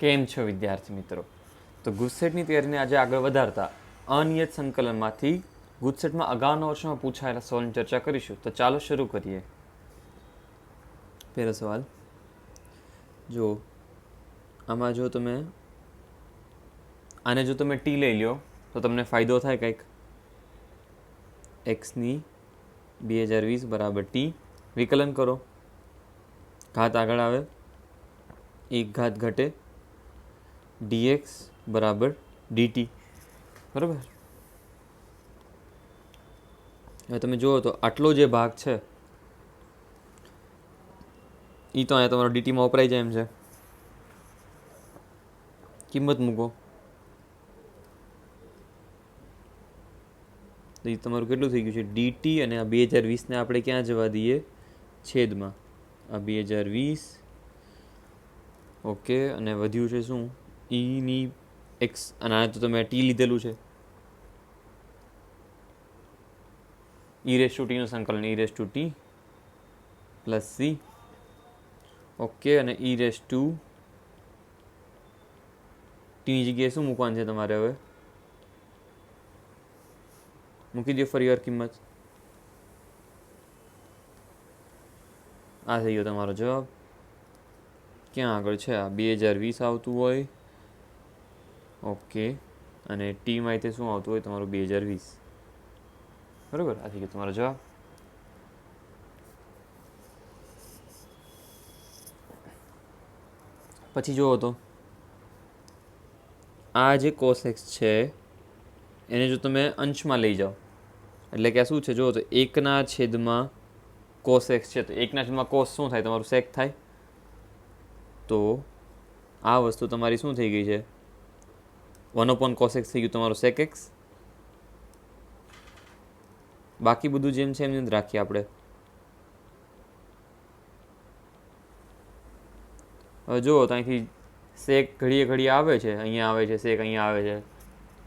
કેમ છો વિદ્યાર્થી મિત્રો? તો ગુજસેટની તૈયારીને આજે આગળ વધારતા અનિયત સંકલનમાંથી ગુજસેટમાં અગાઉના વર્ષોમાં પૂછાયેલા સવાલની ચર્ચા કરીશું. તો ચાલો શરૂ કરીએ. પહેલો સવાલ જો આમાં જો તમે આને જો તમે ટી લઈ લો તો તમને ફાયદો થાય કંઈક. એક્સની 2020 બરાબર ટી, વિકલન કરો, ઘાત આગળ આવે, એક ઘાત ઘટે, dx બરાબર dt. બરાબર. હવે તમે જુઓ તો આટલો જે ભાગ છે એ તો અહીંયા તમારો ડીટીમાં વપરાઈ જાય એમ છે. કિંમત મૂકો તો એ તમારું કેટલું થઈ ગયું છે ડીટી, અને આ 2020ને આપણે ક્યાં જવા દઈએ? છેદમાં. આ 2020 ઓકે, અને વધ્યું છે શું? ઈની એક્સ, અને આ તો તમે ટી લીધેલું છે. ઈ રેસ ટુ ટીનું સંકલન ઈ raise two T plus C. Okay, અને ઈ રેસ ટુ ટીની જગ્યાએ શું મૂકવાનું છે તમારે? હવે મૂકી દો ફરી વાર કિંમત. આ થઈ ગયો તમારો જવાબ. ક્યાં આગળ છે? આ 2020 આવતું હોય. ઓકે, અને ટીમાં તે શું આવતું હોય તમારું? 2020. બરાબર, આ થઈ ગયો તમારો જવાબ. પછી જુઓ તો આ જે cos x છે એને જો તમે અંશમાં લઈ જાઓ, એટલે કે આ શું છે? જુઓ તો 1/છેદમાં cos x છે, તો 1/છેદમાં cos શું થાય? તમારું sec થાય. તો આ વસ્તુ તમારી શું થઈ ગઈ છે? 1/cos x થઈ ગયું તમારું sec x. બાકી બધું જેમ છે એમ જ રાખીએ આપણે. હવે જુઓ તો અહીંથી sec ઘડીએ ઘડીએ આવે છે, અહીંયા આવે છે sec, અહીંયા આવે છે.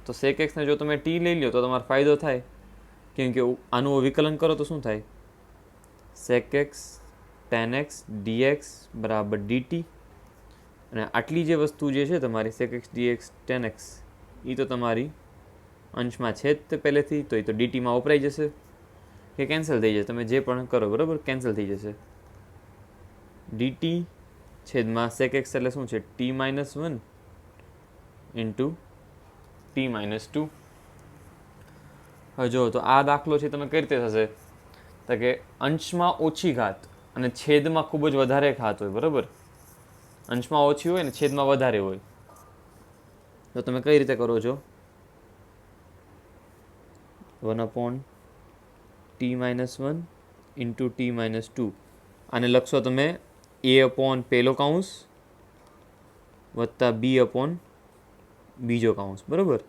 તો sec x ને જો તમે t લઈ લો તો તમારો ફાયદો થાય, કેમ કે આનું વિકલન કરો તો શું થાય? sec x tan x dx બરાબર dt. અને આટલી જે વસ્તુ જે છે તમારી sec x dx tan x, એ તો તમારી અંશમાં છે જ પહેલેથી, તો એ તો ડીટીમાં વપરાઈ જશે કે કેન્સલ થઈ જશે. તમે જે પણ કરો બરાબર કેન્સલ થઈ જશે. dt છેદમાં sec x એટલે શું છે? t-1 into t-2. હવે જુઓ તો આ દાખલો છે તમે કઈ રીતે થશે? તો કે અંશમાં ઓછી ઘાત અને છેદમાં ખૂબ જ વધારે ઘાત હોય. બરાબર, અંશમાં ઓછી હોય ને છેદમાં વધારે હોય, તો તમે કઈ રીતે કરો છો? 1/t-1 into t-2. આને લખશો તમે a/ પહેલો કૌંસ વત્તા b/ બીજો કૌંસ. બરાબર,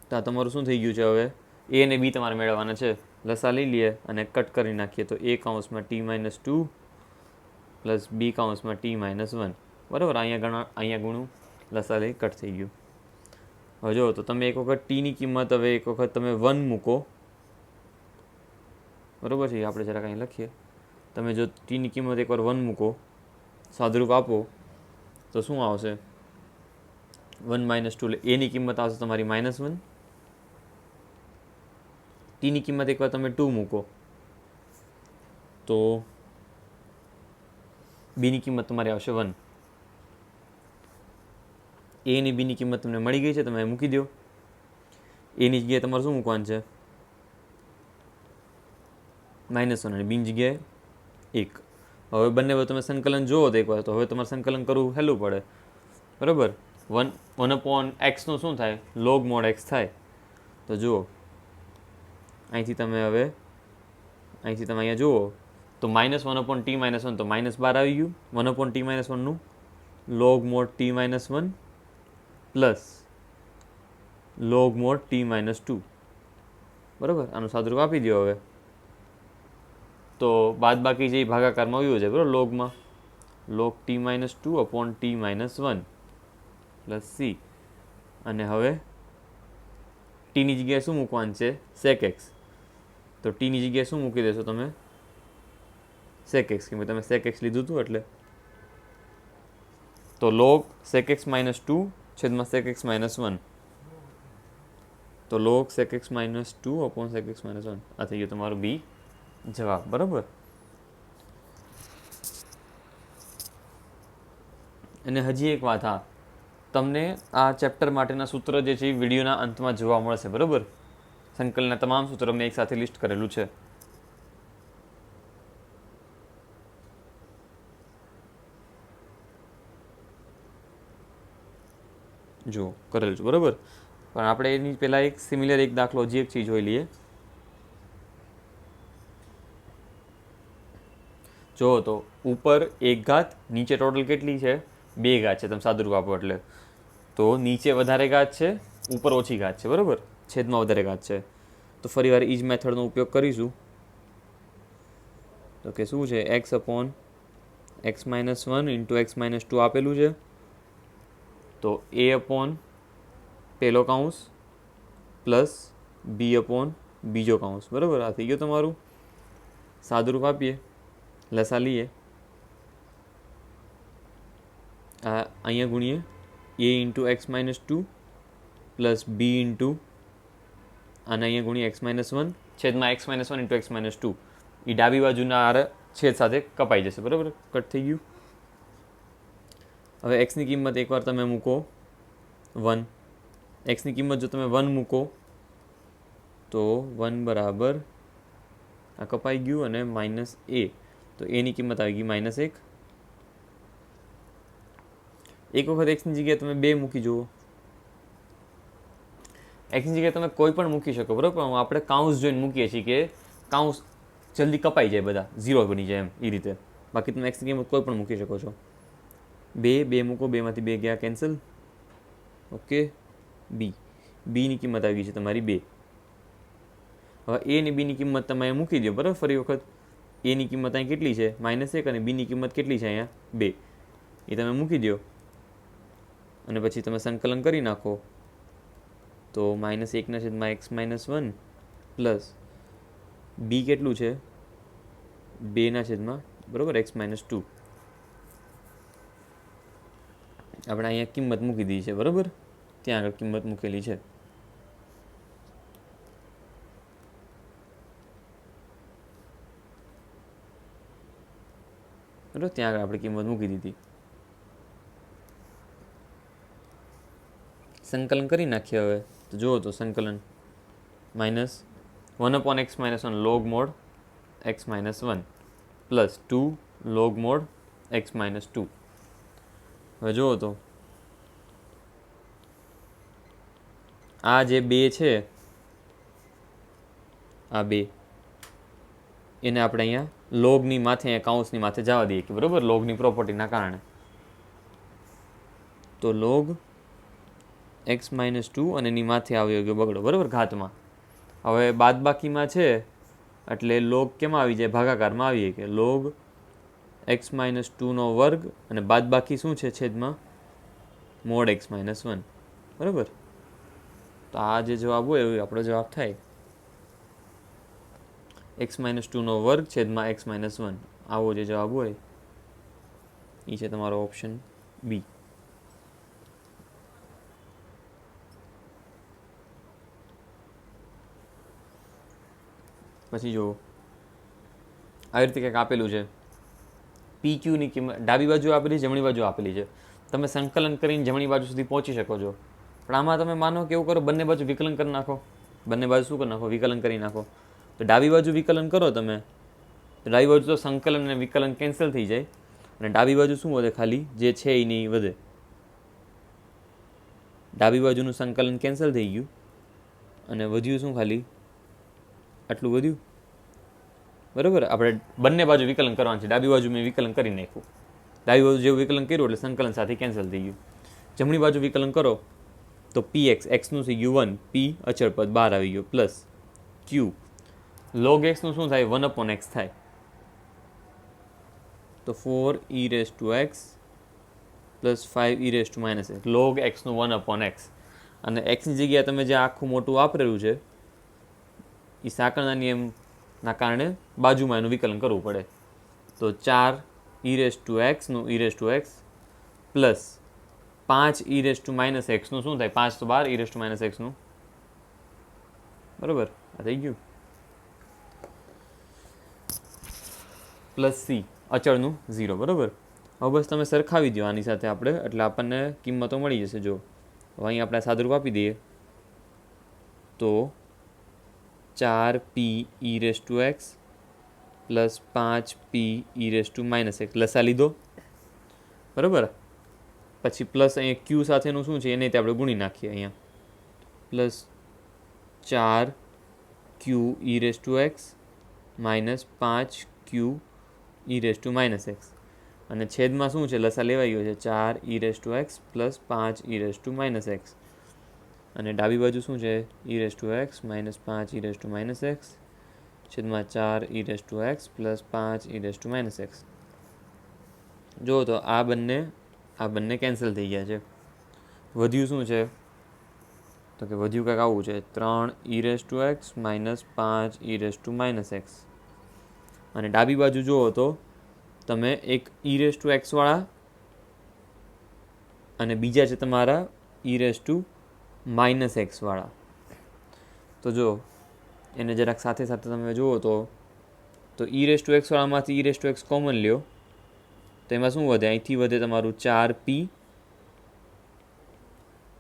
તો આ તમારું શું થઈ ગયું છે? હવે a અને b તમારે મેળવવાના છે. લસા લઈ લઈએ અને કટ કરી નાખીએ તો a/t-2 પ્લસ b/t-1. બરાબર, અહીંયા ગુણું લસા લઈ કટ થઈ ગયું. હવે જો તો તમે એક વખત ટીની કિંમત, હવે એક વખત તમે 1 મૂકો. બરાબર છે, આપણે જરાક અહીં લખીએ. તમે જો ટીની કિંમત એકવાર 1 મૂકો, સાદુરૂપ આપો તો શું આવશે? 1 - 2 એટલે એની કિંમત આવશે તમારી -1. ટીની કિંમત એકવાર તમે 2 મૂકો તો બીની કિંમત તમારી આવશે 1. એ અને બીની કિંમત તમને મળી ગઈ છે, તમે મૂકી દો. એની જગ્યાએ તમારે શું મૂકવાનું છે? -1, અને બીની જગ્યાએ 1. હવે બંને તમે સંકલન જુઓ તો એકવાર, તો હવે તમારે સંકલન કરવું હેલું પડે. બરાબર, 1/x નું શું થાય? log mod x થાય. તો જુઓ અહીંથી તમે અહીંયા જુઓ તો -1/t-1 તો -12 આવી ગયું. 1/t-1 નું log mod t-1 plus log mod t-2. બરાબર, આનું સાદુરૂપ આપી દો. હવે તો બાદ બાકી જે ભાગાકારમાં આવ્યું છે બરાબર, લોગમાં log t-2/t-1 પ્લસ c. અને હવે ટીની જગ્યાએ શું મૂકવાનું છે? sec x. તો ટીની જગ્યાએ શું મૂકી દેશો તમે? sec x, કેમ કે તમે sec x લીધું હતું એટલે. તો log sec x માઇનસ 2 છેદમાં sec x માઇનસ 1, તો log sec x minus 2 upon sec x minus 1 આ થઈ ગયો તમારો બી જવાબ. બરાબર. અને હજી એક વાત, હા, તમને આ ચેપ્ટર માટેના સૂત્ર જે છે એ વિડીયોના અંતમાં જોવા મળશે. બરાબર. સંકલનના તમામ સૂત્રો મેં એક સાથે લિસ્ટ કરેલું છે. જો કરેલું છે. બરાબર. પણ આપણે એની પહેલાં એક સિમિલર એક દાખલો હજી એક ચીજ જોઈ લઈએ. જો તો ઉપર 1 ઘાત, નીચે ટોટલ કેટલી છે? 2 ઘાત છે. તમે સાદુરૂપ આપો એટલે તો નીચે વધારે ઘાત છે, ઉપર ઓછી ઘાત છે. બરાબર. છેદમાં વધારે ઘાત છે. તો ફરી વાર એ જ મેથડનો ઉપયોગ કરીશું. તો કે શું છે? X upon x minus 1 into x minus 2 આપેલું છે. તો એ અપોન પહેલો કાઉન્સ પ્લસ બી અપોન બીજો કાઉન્સ. બરાબર. આ થઈ ગયું તમારું. સાદુરૂપ આપીએ, લસા લઈએ. આ અહીંયા ગુણીએ એ ઇન્ટુ એક્સ માઇનસ 2 પ્લસ બી ઇન્ટુ અને અહીંયા ગુણીએ એક્સ માઇનસ 1 છેદમાં x minus 1 into x minus 2. એ ડાબી બાજુના આર છેદ સાથે કપાઈ જશે. બરાબર. કટ થઈ ગયું. હવે એક્સની કિંમત એકવાર તમે મૂકો 1. એક્સની કિંમત જો તમે 1 મૂકો તો 1 બરાબર આ કપાઈ ગયું અને માઇનસ એ. તો એની કિંમત આવી ગઈ -1. એક વખત એક્સની જગ્યાએ તમે 2 મૂકી જુઓ. એક્સની જગ્યાએ તમે કોઈ પણ મૂકી શકો. બરાબર. પણ આપણે કાઉન્સ જોઈને મૂકીએ છીએ કે કાઉન્સ જલ્દી કપાઈ જાય, બધા 0 બની જાય એમ એ રીતે. બાકી તમે એક્સની કિંમત કોઈ પણ મૂકી શકો છો. 2 મૂકો, 2માંથી 2 ગયા કેન્સલ. ઓકે. બીની કિંમત આવી ગઈ છે તમારી 2. હવે એ અને બીની કિંમત તમે અહીંયા મૂકી દો. બરાબર. ફરી વખત એની કિંમત અહીં કેટલી છે? -1 અને બીની કિંમત કેટલી છે? અહીંયા 2. એ તમે મૂકી દો અને પછી તમે સંકલન કરી નાખો. તો -1 એક્સ માઇનસ 1 પ્લસ બી કેટલું છે? 2 બરાબર એક્સ માઇનસ 2. આપણે અહીંયા કિંમત મૂકી દીધી છે. બરાબર. ત્યાં આગળ કિંમત મૂકેલી છે. બરાબર. ત્યાં આગળ આપણે કિંમત મૂકી દીધી. સંકલન કરી નાખીએ હવે. તો જુઓ તો સંકલન -1 upon x minus 1 log mode x minus 1 plus 2 log mode x minus 2. હવે જુઓ તો આ જે 2 છે, આ 2 એને આપણે અહીંયા લોગની માથે, અહીંયા કાઉન્સની માથે જવા દઈએ કે બરાબર, લોગની પ્રોપર્ટીના કારણે. તો લોગ એક્સ માઇનસ 2 અને એની માથે આવ્યો ગયો બગડો. બરાબર. ઘાતમાં. હવે બાદબાકીમાં છે એટલે લોગ કેમાં આવી જાય? ભાગાકારમાં આવીએ કે લોગ એક્સ માઇનસ 2નો વર્ગ અને બાદબાકી શું છે? છેદમાં મોડ એક્સ માઇનસ 1. બરાબર. તો આ જે જવાબ હોય એ આપણો જવાબ થાય. એક્સ માઇનસ 2નો વર્ગ છેદમાં એક્સ માઇનસ 1. આવો જે જવાબ હોય એ છે તમારો ઓપ્શન બી. પછી જો આવી રીતે કંઈક આપેલું છે. પી ક્યુની કિંમત ડાબી બાજુ આપેલી છે, જમણી બાજુ આપેલી છે. તમે સંકલન કરીને જમણી બાજુ સુધી પહોંચી શકો છો. પણ આમાં તમે માનો કે એવું કરો, બંને બાજુ વિકલન કરી નાખો. બંને બાજુ શું કરી નાખો? વિકલન કરી નાખો. તો ડાબી બાજુ વિકલન કરો તમે, તો ડાબી બાજુ તો સંકલન અને વિકલન કેન્સલ થઈ જાય અને ડાબી બાજુ શું વધે? ખાલી જે છે એ નહીં વધે. ડાબી બાજુનું સંકલન કેન્સલ થઈ ગયું અને વધ્યું શું? ખાલી આટલું વધ્યું. બરાબર. આપણે બંને બાજુ વિકલન કરવાનું છે. ડાબી બાજુ મેં વિકલન કરી નાખ્યું. ડાબી બાજુ જેવું વિકલન કર્યું એટલે સંકલન સાથે કેન્સલ થઈ ગયું. જમણી બાજુ વિકલન કરો તો પી એક્સનું થઈ ગયું 1, પી અચળ પદ બહાર આવી ગયો પ્લસ ક્યુ લોગ એક્સનું શું થાય? 1 અપોન એક્સ થાય. તો 4e⁻x પ્લસ 5e⁻−x લોગ એક્સનું 1 અપોન એક્સ. અને એક્સની જગ્યાએ તમે જે આખું મોટું વાપરેલું છે એ સાંકળના નિયમના કારણે બાજુમાં એનું વિકલન કરવું પડે. તો 4e⁻x નું e⁻x plus 5 e raise to minus એક્સનું શું થાય? 5 તો 12 ઈ રેસ ટુ માઇનસ એક્સનું, બરાબર. આ થઈ ગયું. પ્લસ સી અચળનું 0, બરાબર. હવે બસ તમે સરખાવી દો આની સાથે આપણે, એટલે આપણને કિંમતો મળી જશે. જો હવે અહીં આપણે સાદુરૂપ આપી દઈએ તો 4p E raise to x plus 5p E raise to minus x લસા લીધો, બરાબર. પછી પ્લસ અહીંયા ક્યુ સાથેનું શું છે એને આપણે ગુણી નાખીએ. અહીંયા plus 4q E raise to x minus 5q E raise to minus x, અને છેદમાં શું છે? લસા લેવાઈ ગયો છે 4 ઈ raise to x plus 5 e raise to minus x, અને ડાબી બાજુ શું છે? ઈ raise to x minus 5 e raise to minus x છેદમાં 4 ઈ raise to x plus 5 e raise to minus x. જો તો આ બંને કેન્સલ થઈ ગયા છે. વધ્યું શું છે? તો કે વધ્યું કંઈક આવું છે 3 ઈ raise to x minus 5 e raise to minus x, અને ડાબી બાજુ જુઓ તો તમે એક ઈ રેસ ટુ એક્સવાળા અને બીજા છે તમારા ઈ રેસ ટુ માઇનસ એક્સવાળા. તો જો એને જરાક સાથે સાથે તમે જુઓ તો ઈ રેસ ટુ એક્સવાળામાંથી e raise to x common લ્યો તો એમાં શું વધે? અહીંથી વધે તમારું 4p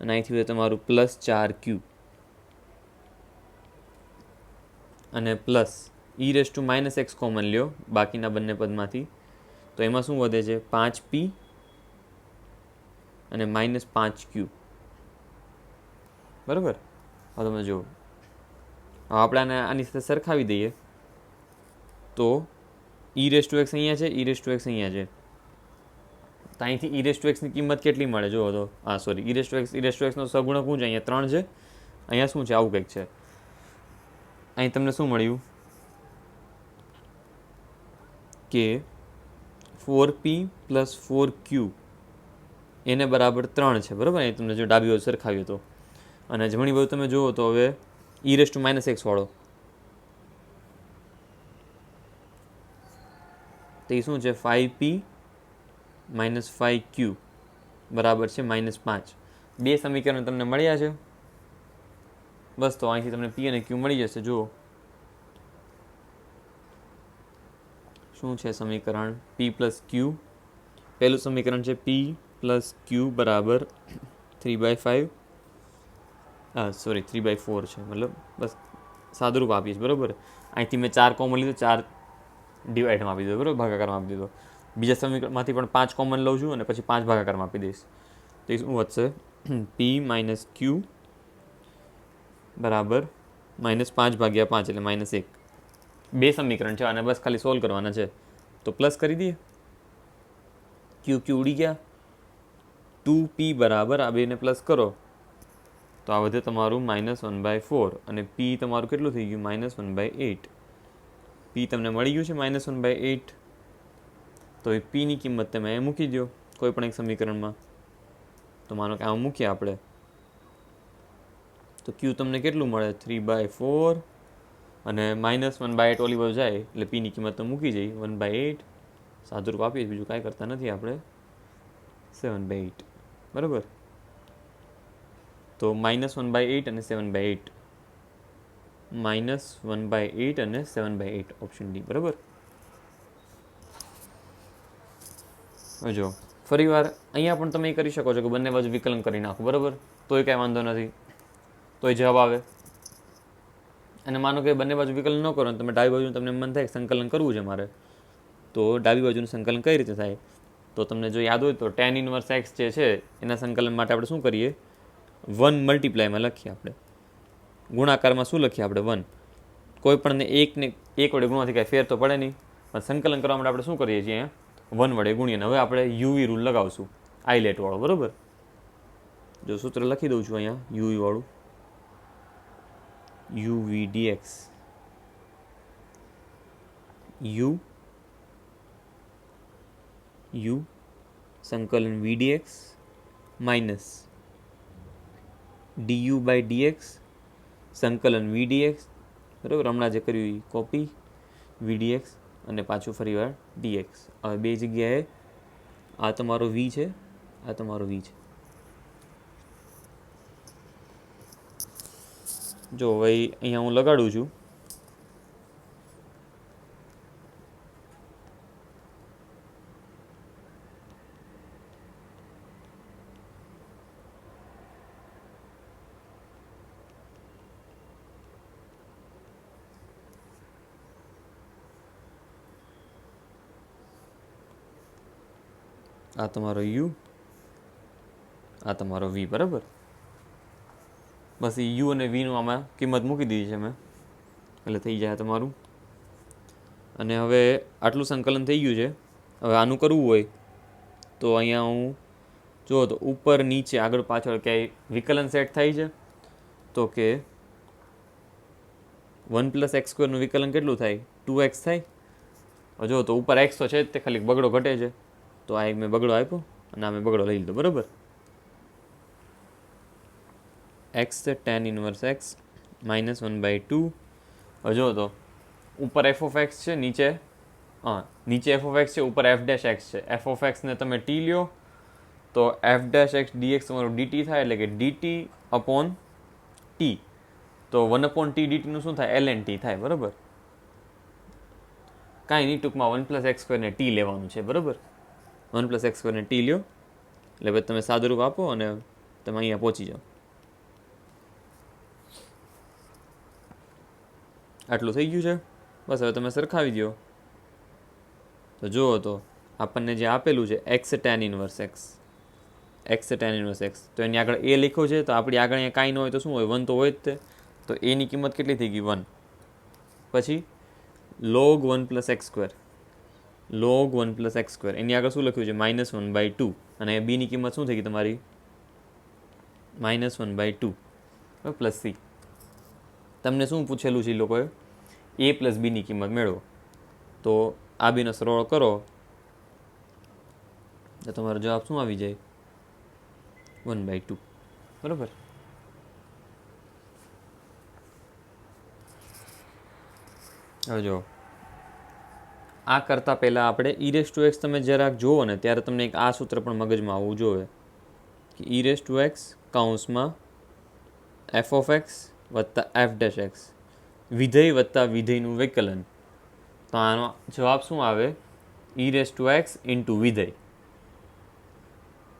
અને અહીંથી વધે તમારું પ્લસ 4q, અને plus E raise to minus x common લ્યો બાકીના બંને પદમાંથી, તો એમાં શું વધે છે? 5p અને માઇનસ 5q, બરાબર. હવે તમે જુઓ, હવે આપણે આની સાથે સરખાવી દઈએ તો ઈ રેસ ટુ એક્સ અહીંયા છે, ઈ રેસ ટુ એક્સ અહીંયા છે, તો અહીંથી ઈ રેસ ટુ એક્સની કિંમત કેટલી મળે? જુઓ તો સોરી, ઈ રેસ ટુ એક્સનો સગુણક શું છે? અહીંયા 3 છે, અહીંયા શું છે? આવું કંઈક છે. અહીં તમને શું મળ્યું કે 4p પ્લસ 4q એને બરાબર 3 છે, બરાબર. અહીં તમને જો ડાબી બાજુ સરખાવ્યું તો, અને જમણી બાજુ તમે જુઓ તો હવે ઈ રેસ ટુ માઇનસ એક્સ વાળો તો એ શું છે? 5p માઇનસ 5q બરાબર છે -5. બે સમીકરણ તમને મળ્યા છે. બસ તો અહીંથી તમને p અને q મળી જશે. જુઓ શું છે સમીકરણ? p plus q. પહેલું સમીકરણ છે p પ્લસ q બરાબર 3/5, 3/4 છે, મતલબ બસ સાદુરૂપ આપીશ, બરાબર. અહીંથી મેં 4 કોમન લીધો, 4 ડિવાઈડમાં આપી દીધો, બરાબર, ભાગાકારમાં આપી દીધો. બીજા સમીકરણમાંથી પણ 5 કોમન લઉં છું અને પછી 5 ભાગાકારમાં આપી દઈશ. તો એ શું વધશે? p માઇનસ q બરાબર -5/5 એટલે -1. બે સમીકરણ છે અને બસ ખાલી સોલ્વ કરવાના છે. તો પ્લસ કરી દઈએ, ક્યુ ઉડી ગયા. 2p બરાબર આ બેને પ્લસ કરો તો આ વધે તમારું -1/4, અને p તમારું કેટલું થઈ ગયું? -1/8. p તમને મળી ગયું છે -1/8. તો એ p ની કિંમત તમે અહીં મૂકી દો કોઈ પણ એક સમીકરણમાં. તો માનો કે આમાં મૂકીએ આપણે તો q તમને કેટલું મળે? 3/4, અને -1/8 ઓલી બાજુ જાય એટલે p ની કિંમત તો મૂકી જઈએ 1/8. સાદુરૂપ આપીએ, બીજું કાંઈ કરતા નથી આપણે, 7/8, બરાબર. તો -1/8 અને 7/8, -1/8 અને 7/8 ઓપ્શન ડી, બરાબર. જો ફરી વાર અહીંયા પણ તમે કરી શકો છો કે બંને બાજુ વિકલન કરી નાખો, બરાબર, તોય કાંઈ વાંધો નથી, તોય જવાબ આવે. અને માનો કે બંને બાજુ વિકલન ન કરો, તમે ડાબી બાજુ તમને મન થાય સંકલન કરવું છે મારે, તો ડાબી બાજુનું સંકલન કઈ રીતે થાય? તો તમને જો યાદ હોય તો tan ઇન્વર્સ x જે છે એના સંકલન માટે આપણે શું કરીએ? 1 મલ્ટીપ્લાયમાં લખીએ આપણે, ગુણાકારમાં શું લખીએ આપણે? 1. કોઈ પણને એક વડે ગુણવાથી કાંઈ ફેર તો પડે નહીં, પણ સંકલન કરવા માટે આપણે શું કરીએ છીએ? અહીંયા 1 વડે ગુણીએ. હવે આપણે યુવી રૂલ લગાવશું, આઈલેટ વાળો, બરાબર. જો સૂત્ર લખી દઉં છું અહીંયા યુવી વાળું, uv dx, u સંકલન v dx minus du by dx સંકલન v dx, બરાબર. હમણાં જે કર્યું એ કોપી v dx અને પાછું ફરી વાર dx. હવે બે જગ્યાએ આ તમારો v છે આ તમારો વી છે. જો ભાઈ અહીંયા હું લગાડું છું. આ તમારો યુ, આ તમારો વી, બરાબર. બસ એ યુ અને વીનું આમાં કિંમત મૂકી દીધી છે મેં, એટલે થઈ જાય તમારું. અને હવે આટલું સંકલન થઈ ગયું છે. હવે આનું કરવું હોય તો અહીંયા હું જુઓ તો ઉપર નીચે આગળ પાછળ ક્યાંય વિકલન સેટ થાય છે તો કે 1 + x² વિકલન કેટલું થાય? 2x થાય. જો તો ઉપર x તો છે જ, તે ખાલી બગડો ઘટે છે, તો આ એક મેં બગડો આપ્યો અને આ મેં બગડો લઈ લીધો, બરાબર. x છે tan ઇન્વર્સ x -1/2. હવે જો તો ઉપર f(x) છે, નીચે નીચે f(x) છે, ઉપર f' x છે. f(x) ને તમે t લ્યો તો f' x dx તમારું dt થાય, એટલે કે dt/t. તો 1/t dt નું શું થાય? ln t થાય, બરાબર. કાંઈ નહીં, ટૂંકમાં 1 + x² ને t લેવાનું છે, બરાબર. 1 + x² ને t લ્યો એટલે પછી તમે સાદુરૂપ આપો અને તમે અહીંયા પહોંચી જાઓ. આટલું થઈ ગયું છે. બસ હવે તમે સરખાવી દો તો જુઓ તો આપણને જે આપેલું છે x tan inverse x, x tan inverse x, તો એની આગળ a લખ્યો છે, તો આપણી આગળ અહીંયા કાંઈ ન હોય તો શું હોય? 1 તો હોય જ તે. તો a ની કિંમત કેટલી થઈ ગઈ? 1. પછી log 1 + x², log 1 + x², એની આગળ શું લખ્યું છે? -1/2. અને b ની કિંમત શું થઈ ગઈ તમારી? -1/2 + c. તમને શું પૂછેલું છે એ લોકોએ? a + b ની કિંમત મેળવો. તો આ બીનો સરવાળો કરો તો તમારો જવાબ શું આવી જાય? 1/2, બરાબર. હવે જો આ કરતાં પહેલાં આપણે e⁻x તમે જરાક જુઓ ને ત્યારે તમને એક આ સૂત્ર પણ મગજમાં આવવું જોઈએ કે e⁻x કૌંસમાં f(x) + f'(x) વિધેય વત્તા વિધેયનું વિકલન. તો આનો જવાબ શું આવે? e⁻x * વિધેય,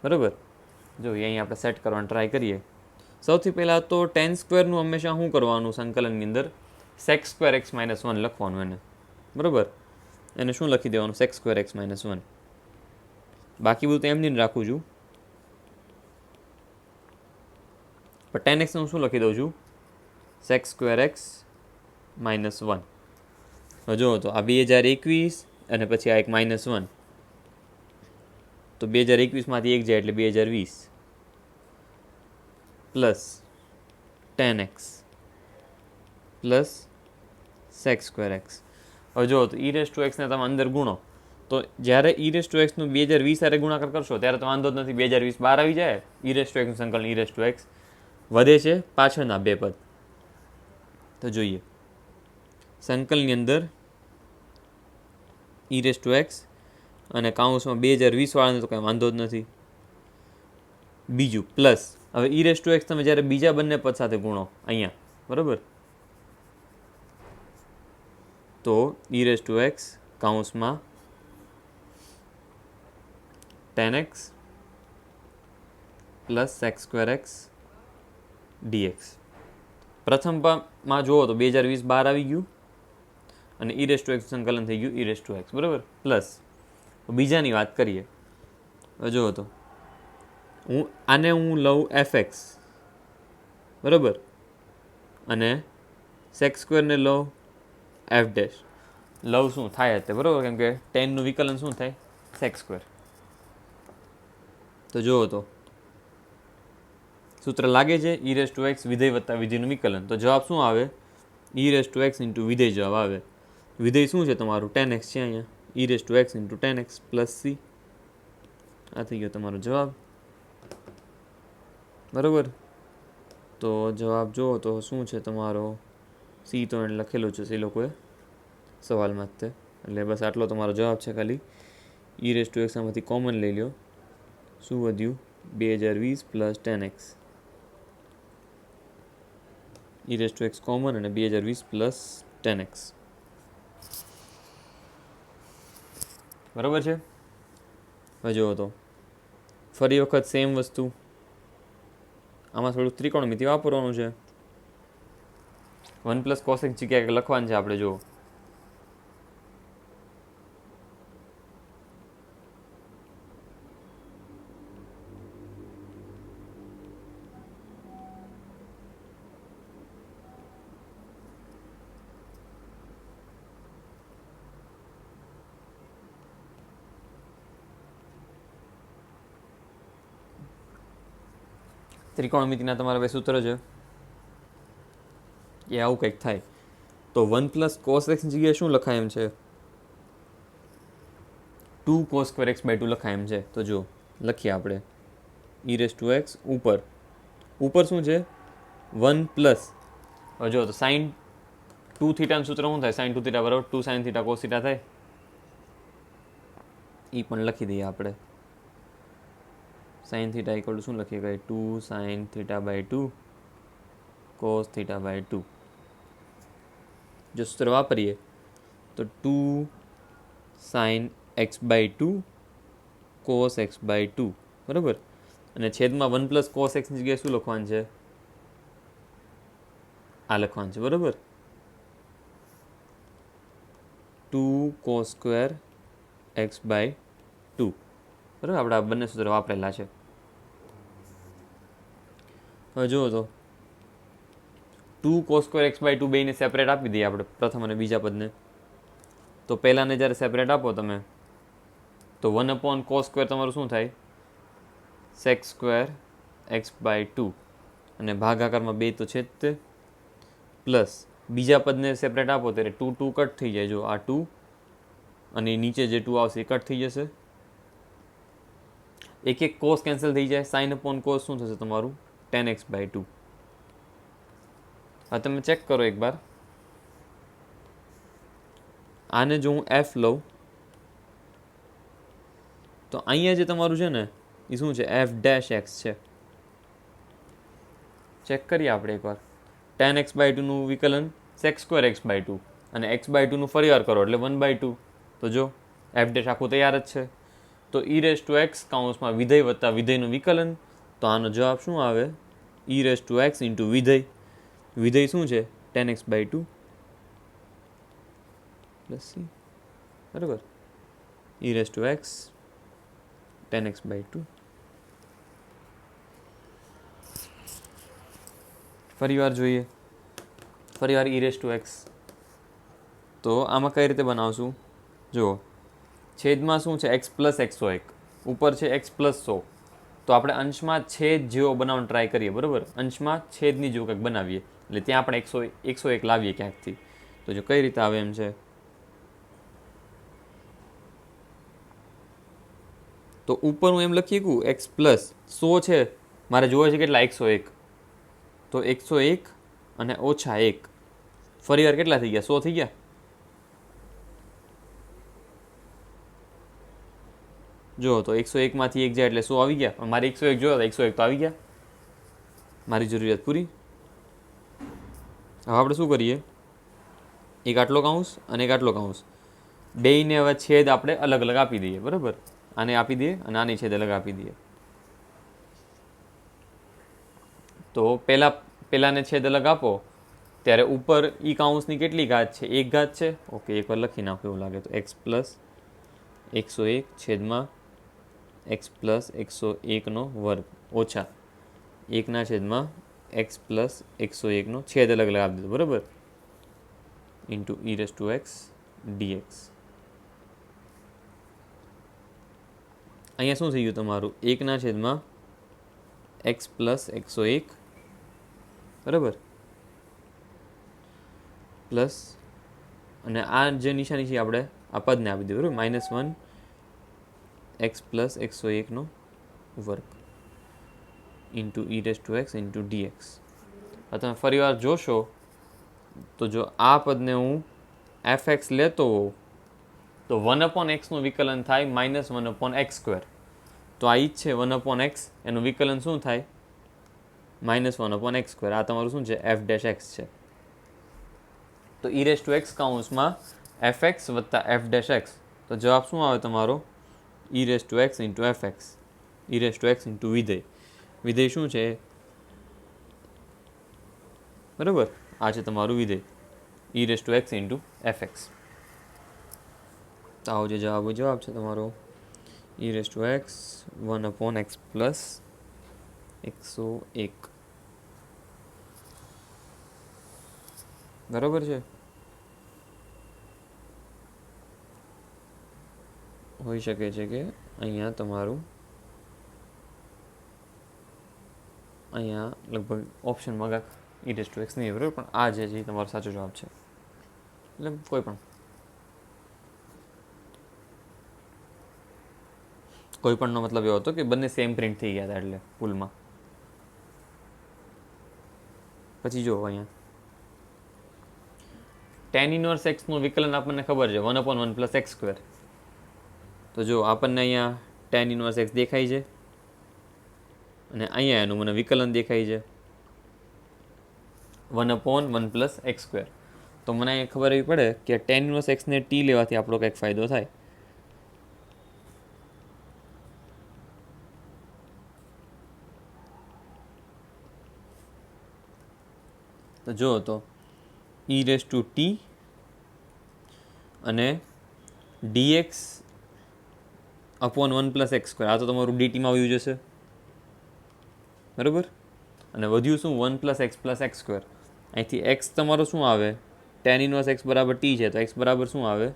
બરાબર. જો અહીં આપણે સેટ કરવાનો ટ્રાય કરીએ. સૌથી પહેલાં તો tan² નું હંમેશા શું કરવાનું? સંકલનની અંદર sec² x - 1 લખવાનું એને, બરાબર. એને શું લખી દેવાનું? sec² x - 1. બાકી બધું તો એમ નહીં રાખું છું, પણ tan x હું શું લખી દઉં છું? sec² x - 1. હવે જુઓ તો આ 2021 અને પછી આ એક -1, તો 2021માંથી 1 જાય એટલે 2020 plus tan x plus sec² x. હવે જુઓ તો e⁻x ને તમે અંદર ગુણો, તો જ્યારે e⁻x નું 2020 સાથે ગુણાકાર કરશો ત્યારે તો વાંધો જ નથી, 2020 બહાર આવી જાય. e⁻x નું સંકલન e⁻x વધે છે પાછળના બે પદ. તો જોઈએ સંકલનની અંદર e⁻x અને કાઉન્સમાં 2020 વાળાને તો કંઈ વાંધો જ નથી. બીજું પ્લસ, હવે e⁻x તમે જ્યારે બીજા બંને પદ સાથે ગુણો અહીંયા, બરાબર, તો e⁻x કાઉન્સમાં tan x plus sec² x dx. પ્રથમમાં જુઓ તો 2020 બહાર આવી ગયું અને e⁻x સંકલન થઈ ગયું e⁻x, બરાબર. પ્લસ બીજાની વાત કરીએ. જુઓ તો આને હું લઉં f(x), બરાબર, અને sec² ને લઉં f'. લવ શું થાય તે, બરાબર, કેમ કે tan નું વિકલન શું થાય? sec². તો જુઓ તો સૂત્ર લાગે છે e⁻x વિધેય વત્તા વિધેયનું વિકલન. તો જવાબ શું આવે? e⁻x * વિધેય જવાબ આવે. વિધેય શું છે તમારું? tan x છે અહીંયા, e⁻x * tan x plus c. આ થઈ ગયો તમારો જવાબ, બરાબર. તો જવાબ જુઓ તો શું છે તમારો? c તો એને લખેલું છે એ લોકોએ સવાલમાં જ તે, એટલે બસ આટલો તમારો જવાબ છે. ખાલી e⁻x આમાંથી કોમન લઈ લો શું વધ્યું? 2020 plus 10x e raise to x common અને 2020 પ્લસ 10x. બરાબર છે. હવે જુઓ તો ફરી વખત સેમ વસ્તુ, આમાં થોડુંક ત્રિકોણમિતિ વાપરવાનું છે. 1 પ્લસ કોસેક જગ્યાએ લખવાનું છે આપણે. જુઓ ત્રિકોણમિતિના તમારા બે સૂત્ર છે એ આવું કંઈક થાય. તો 1 પ્લસ કોસ એક્સની જગ્યાએ શું લખાય એમ છે? 2 કોસ સ્ક્વેર એક્સ બાય 2 લખાય એમ છે. તો જો લખીએ આપણે ઈ રેઝ ટુ એક્સ ઉપર શું છે? 1 પ્લસ. હવે જો તો સાઇન 2 થીટાનું સૂત્ર શું થાય? સાઇન 2 થીટા બરાબર 2 સાઇન થીટા કોસ થીટા થાય. એ પણ લખી દઈએ આપણે. સાઇન થીટા ઇક્વલ ટુ શું લખીએ કાંઈ? 2 sine theta by 2 cos theta by 2. જો સૂત્ર વાપરીએ તો 2 sine x by 2 cos x by 2 બરાબર. અને છેદમાં 1 પ્લસ કોસ એક્સની જગ્યાએ શું લખવાનું છે? આ લખવાનું છે બરાબર. 2 કોસ સ્ક્વેર એક્સ બાય 2 બરાબર. આપણે આ બંને સૂત્ર વાપરેલા છે. હવે જુઓ તો 2 કોસ સ્ક્વેર એક્સ બાય 2 બેને સેપરેટ આપી દઈએ આપણે, પ્રથમ અને બીજા પદને. તો પહેલાને જ્યારે સેપરેટ આપો તમે તો 1 અપોન કોસ સ્ક્વેર તમારું શું થાય? સેક સ્ક્વેર એક્સ બાય 2 અને ભાગાકારમાં 2 તો છે જ તે, પ્લસ બીજા પદને સેપરેટ આપો ત્યારે 2 2 કટ થઈ જાય. જો આ 2 અને નીચે જે 2 આવશે એ કટ થઈ જશે. એક એક કોસ કેન્સલ થઈ જાય. સાઇન અપોન કોસ શું થશે તમારું? 10x by 2. હા તમે ચેક કરો એકવાર. આને જો હું એફ લઉં તો અહીંયા જે તમારું છે ને એ શું છે? એફ ડેશ એક્સ છે. ચેક કરીએ આપણે એકવાર. 10x બાય 2નું વિકલન સેક સ્ક્વેર એક્સ બાય 2 અને એક્સ બાય 2નું ફરીવાર કરો એટલે 1 બાય 2. તો જો એફ ડેશ આખું તૈયાર જ છે. તો ઈ રેઝ ટુ એક્સ કાઉન્સમાં વિધેય વત્તા વિધેયનું વિકલન. તો આનો જવાબ શું આવે? E raise to x into વિધેય. વિધેય શું છે? 10x બાય 2 પ્લસ સી બરાબર. E raise to x 10x by 2. ફરીવાર જોઈએ. ફરીવાર ઈ રેઝ ટુ એક્સ. તો આમાં કઈ રીતે બનાવશું? જુઓ છેદમાં શું છે? X plus 101. ઉપર છે એક્સ પ્લસ 100. તો આપણે અંશમાં છેદ જેવો બનાવવાનો ટ્રાય કરીએ બરાબર. અંશમાં છેદની જેવું કંઈક બનાવીએ એટલે ત્યાં આપણે 101 લાવીએ ક્યાંકથી. તો જો કઈ રીતે આવે એમ છે? તો ઉપર હું એમ લખી શકું એક્સ પ્લસ 100 છે, મારે જોવે છે કેટલા? 101. તો 101 અને ઓછા 1 ફરીવાર કેટલા થઈ ગયા? 100 થઈ ગયા. જો તો 101માંથી 1 જાય એટલે 100 આવી ગયા. મારે 101 જોયો તો 101 તો આવી ગયા. મારી જરૂરિયાત પૂરી. હવે આપણે શું કરીએ? એક આટલો કાઉન્સ અને એક આટલો કાઉન્સ બેયને હવે છેદ આપણે અલગ અલગ આપી દઈએ બરાબર. આને આપી દઈએ અને આની છેદ અલગ આપી દઈએ. તો પહેલાને છેદ અલગ આપો ત્યારે ઉપર ઈ કાઉન્સની કેટલી ઘાત છે? 1 ઘાત છે. ઓકે એકવાર લખી નાખો એવું લાગે તો. એક્સ પ્લસ 101 છેદમાં એક્સ પ્લસ 101નો વર્ગ ઓછા 1ના છેદમાં એક્સ પ્લસ 101નો છેદ અલગ અલગ આપી દીધો બરાબર. Into e raise to x dx. અહીંયા શું થઈ ગયું તમારું? 1ના છેદમાં એક્સ પ્લસ 101 બરાબર પ્લસ અને આ જે નિશાની છે આપણે આ પદને આપી દીધું બરાબર. -1 એક્સ પ્લસ 101નો વર્ગ into e raise to x into dx. હવે તમે ફરી વાર જોશો તો જો આ પદને હું એફ એક્સ લેતો હોઉં તો 1 અપોન એક્સનું વિકલન થાય -1 અપોન એક્સ સ્ક્વેર. તો આ ઈ જ છે 1/x, એનું વિકલન શું થાય? -1/x². આ તમારું શું છે? f' છે. તો e⁻x કૌંસમાં fx વત્તા f', તો જવાબ શું આવે તમારો? e⁻x into fx, e⁻x into વિધેય. વિધેય શું છે? બરાબર, આ છે તમારું વિધેય e⁻x ઇન્ટુ fx. તો આવો જે જવાબ છે તમારો e⁻x 1/x પ્લસ 101. બરાબર છે. હોઈ શકે છે કે અહીંયા તમારું અહીંયા લગભગ ઓપ્શનમાં કાંઈક e⁻x નહીં, બરાબર, પણ આ જે છે તમારો સાચો જવાબ છે. એટલે કોઈ પણનો મતલબ એવો હતો કે બંને સેમ પ્રિન્ટ થઈ ગયા હતા, એટલે ભૂલમાં. પછી જો અહીંયા tan ઇનવર્સ x નું વિકલન આપણને ખબર છે 1/1 પ્લસ x². તો જો આપણને અહીંયા tan ઇનવર્સ x દેખાય છે અને અહીંયા એનું મને વિકલન દેખાય છે 1/1 પ્લસ x². તો મને અહીંયા ખબર એવી પડે કે tan ઇનવર્સ x ને t લેવાથી આપણો કંઈક ફાયદો થાય. તો જો તો e⁻t અને dx /1 પ્લસ x². આ તો તમારું ડીટીમાં આવ્યું જશે, બરાબર. અને વધ્યું શું? 1 પ્લસ x². અહીંથી x તમારો શું આવે? tan ઇનવર્સ x બરાબર t છે, તો x બરાબર શું આવે?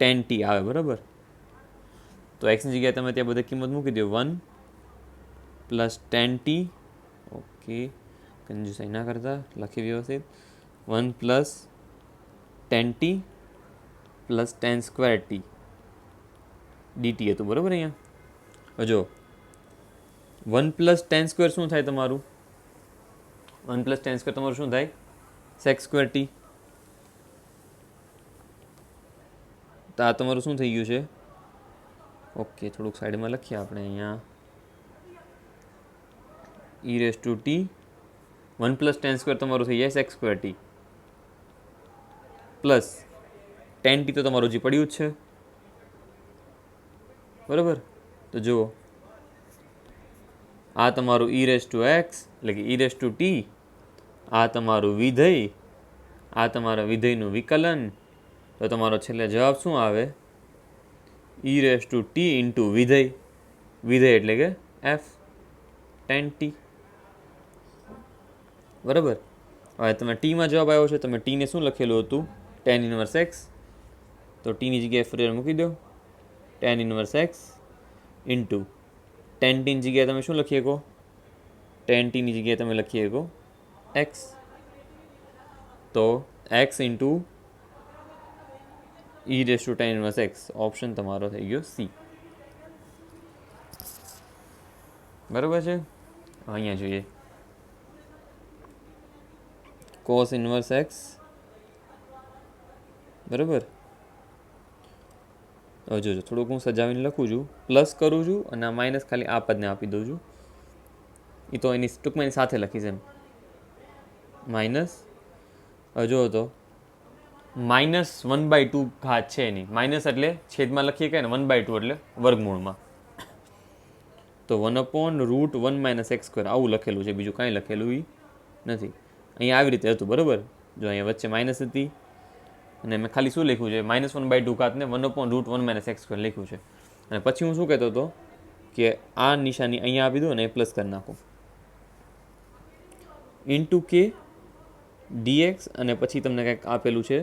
tan t આવે, બરાબર. તો xની જગ્યાએ તમે ત્યાં બધી કિંમત મૂકી દો, 1 પ્લસ tan t. ઓકે, કંજુસાઈ ના કરતા, લખી વ્યવસ્થિત. 1 plus tan t plus tan² t dt હતું, બરાબર. અહીંયા જો 1 પ્લસ tan² શું થાય તમારું? 1 પ્લસ tan² તમારું શું થાય? sec² t. તો આ તમારું શું થઈ ગયું છે? ઓકે, થોડુંક સાઈડમાં લખીએ આપણે અહીંયા e⁻t 1 પ્લસ tan² તમારું થઈ જાય sec² t plus tan t તો તમારું જે પડ્યું જ છે, બરાબર. તો જુઓ, આ તમારું e⁻x એટલે કે e⁻t, આ તમારું વિધેય, આ તમારા વિધેયનું વિકલન. તો તમારો છેલ્લે જવાબ શું આવે? e⁻t ઇન્ટુ વિધેય. વિધેય એટલે કે f tan t, બરાબર. હવે તમે ટીમાં જવાબ આવ્યો છે, તમે ટીને શું લખેલું હતું? tan inverse x. તો ટીની જગ્યાએ ફરી મૂકી દો, tan inverse x into tan t ની જગ્યાએ તમે શું લખી શકો? tan t ની જગ્યાએ તમે લખી શકો x. તો x into e⁻tan inverse x, option તમારો થઈ ગયો C, બરાબર છે. અહીંયા જોઈએ cos ઇનવર્સ x, બરાબર. હવે જોજો, થોડુંક હું સજાવીને લખું છું, પ્લસ કરું છું અને આ માઇનસ ખાલી આ પદને આપી દઉં છું. એ તો એની ટૂંકમાં એની સાથે લખીશ એમ, માઇનસ. હવે જુઓ તો -1/2 ઘાત છે એની. માઇનસ એટલે છેદમાં લખીએ કે ને, 1/2 એટલે વર્ગમૂળમાં. તો 1/√1 - x², આવું લખેલું છે, બીજું કાંઈ લખેલું નથી. અહીંયા આવી રીતે હતું, બરાબર. જો અહીંયા વચ્ચે માઇનસ હતી અને મેં ખાલી શું લખ્યું છે? -1/2 ઘાતને 1/√1 - x² લખ્યું છે. અને પછી હું શું કહેતો હતો કે આ નિશાની અહીંયા આપી દો અને એ પ્લસ કરી નાખો, ઇન્ટુ કે dx, અને પછી તમને કંઈક આપેલું છે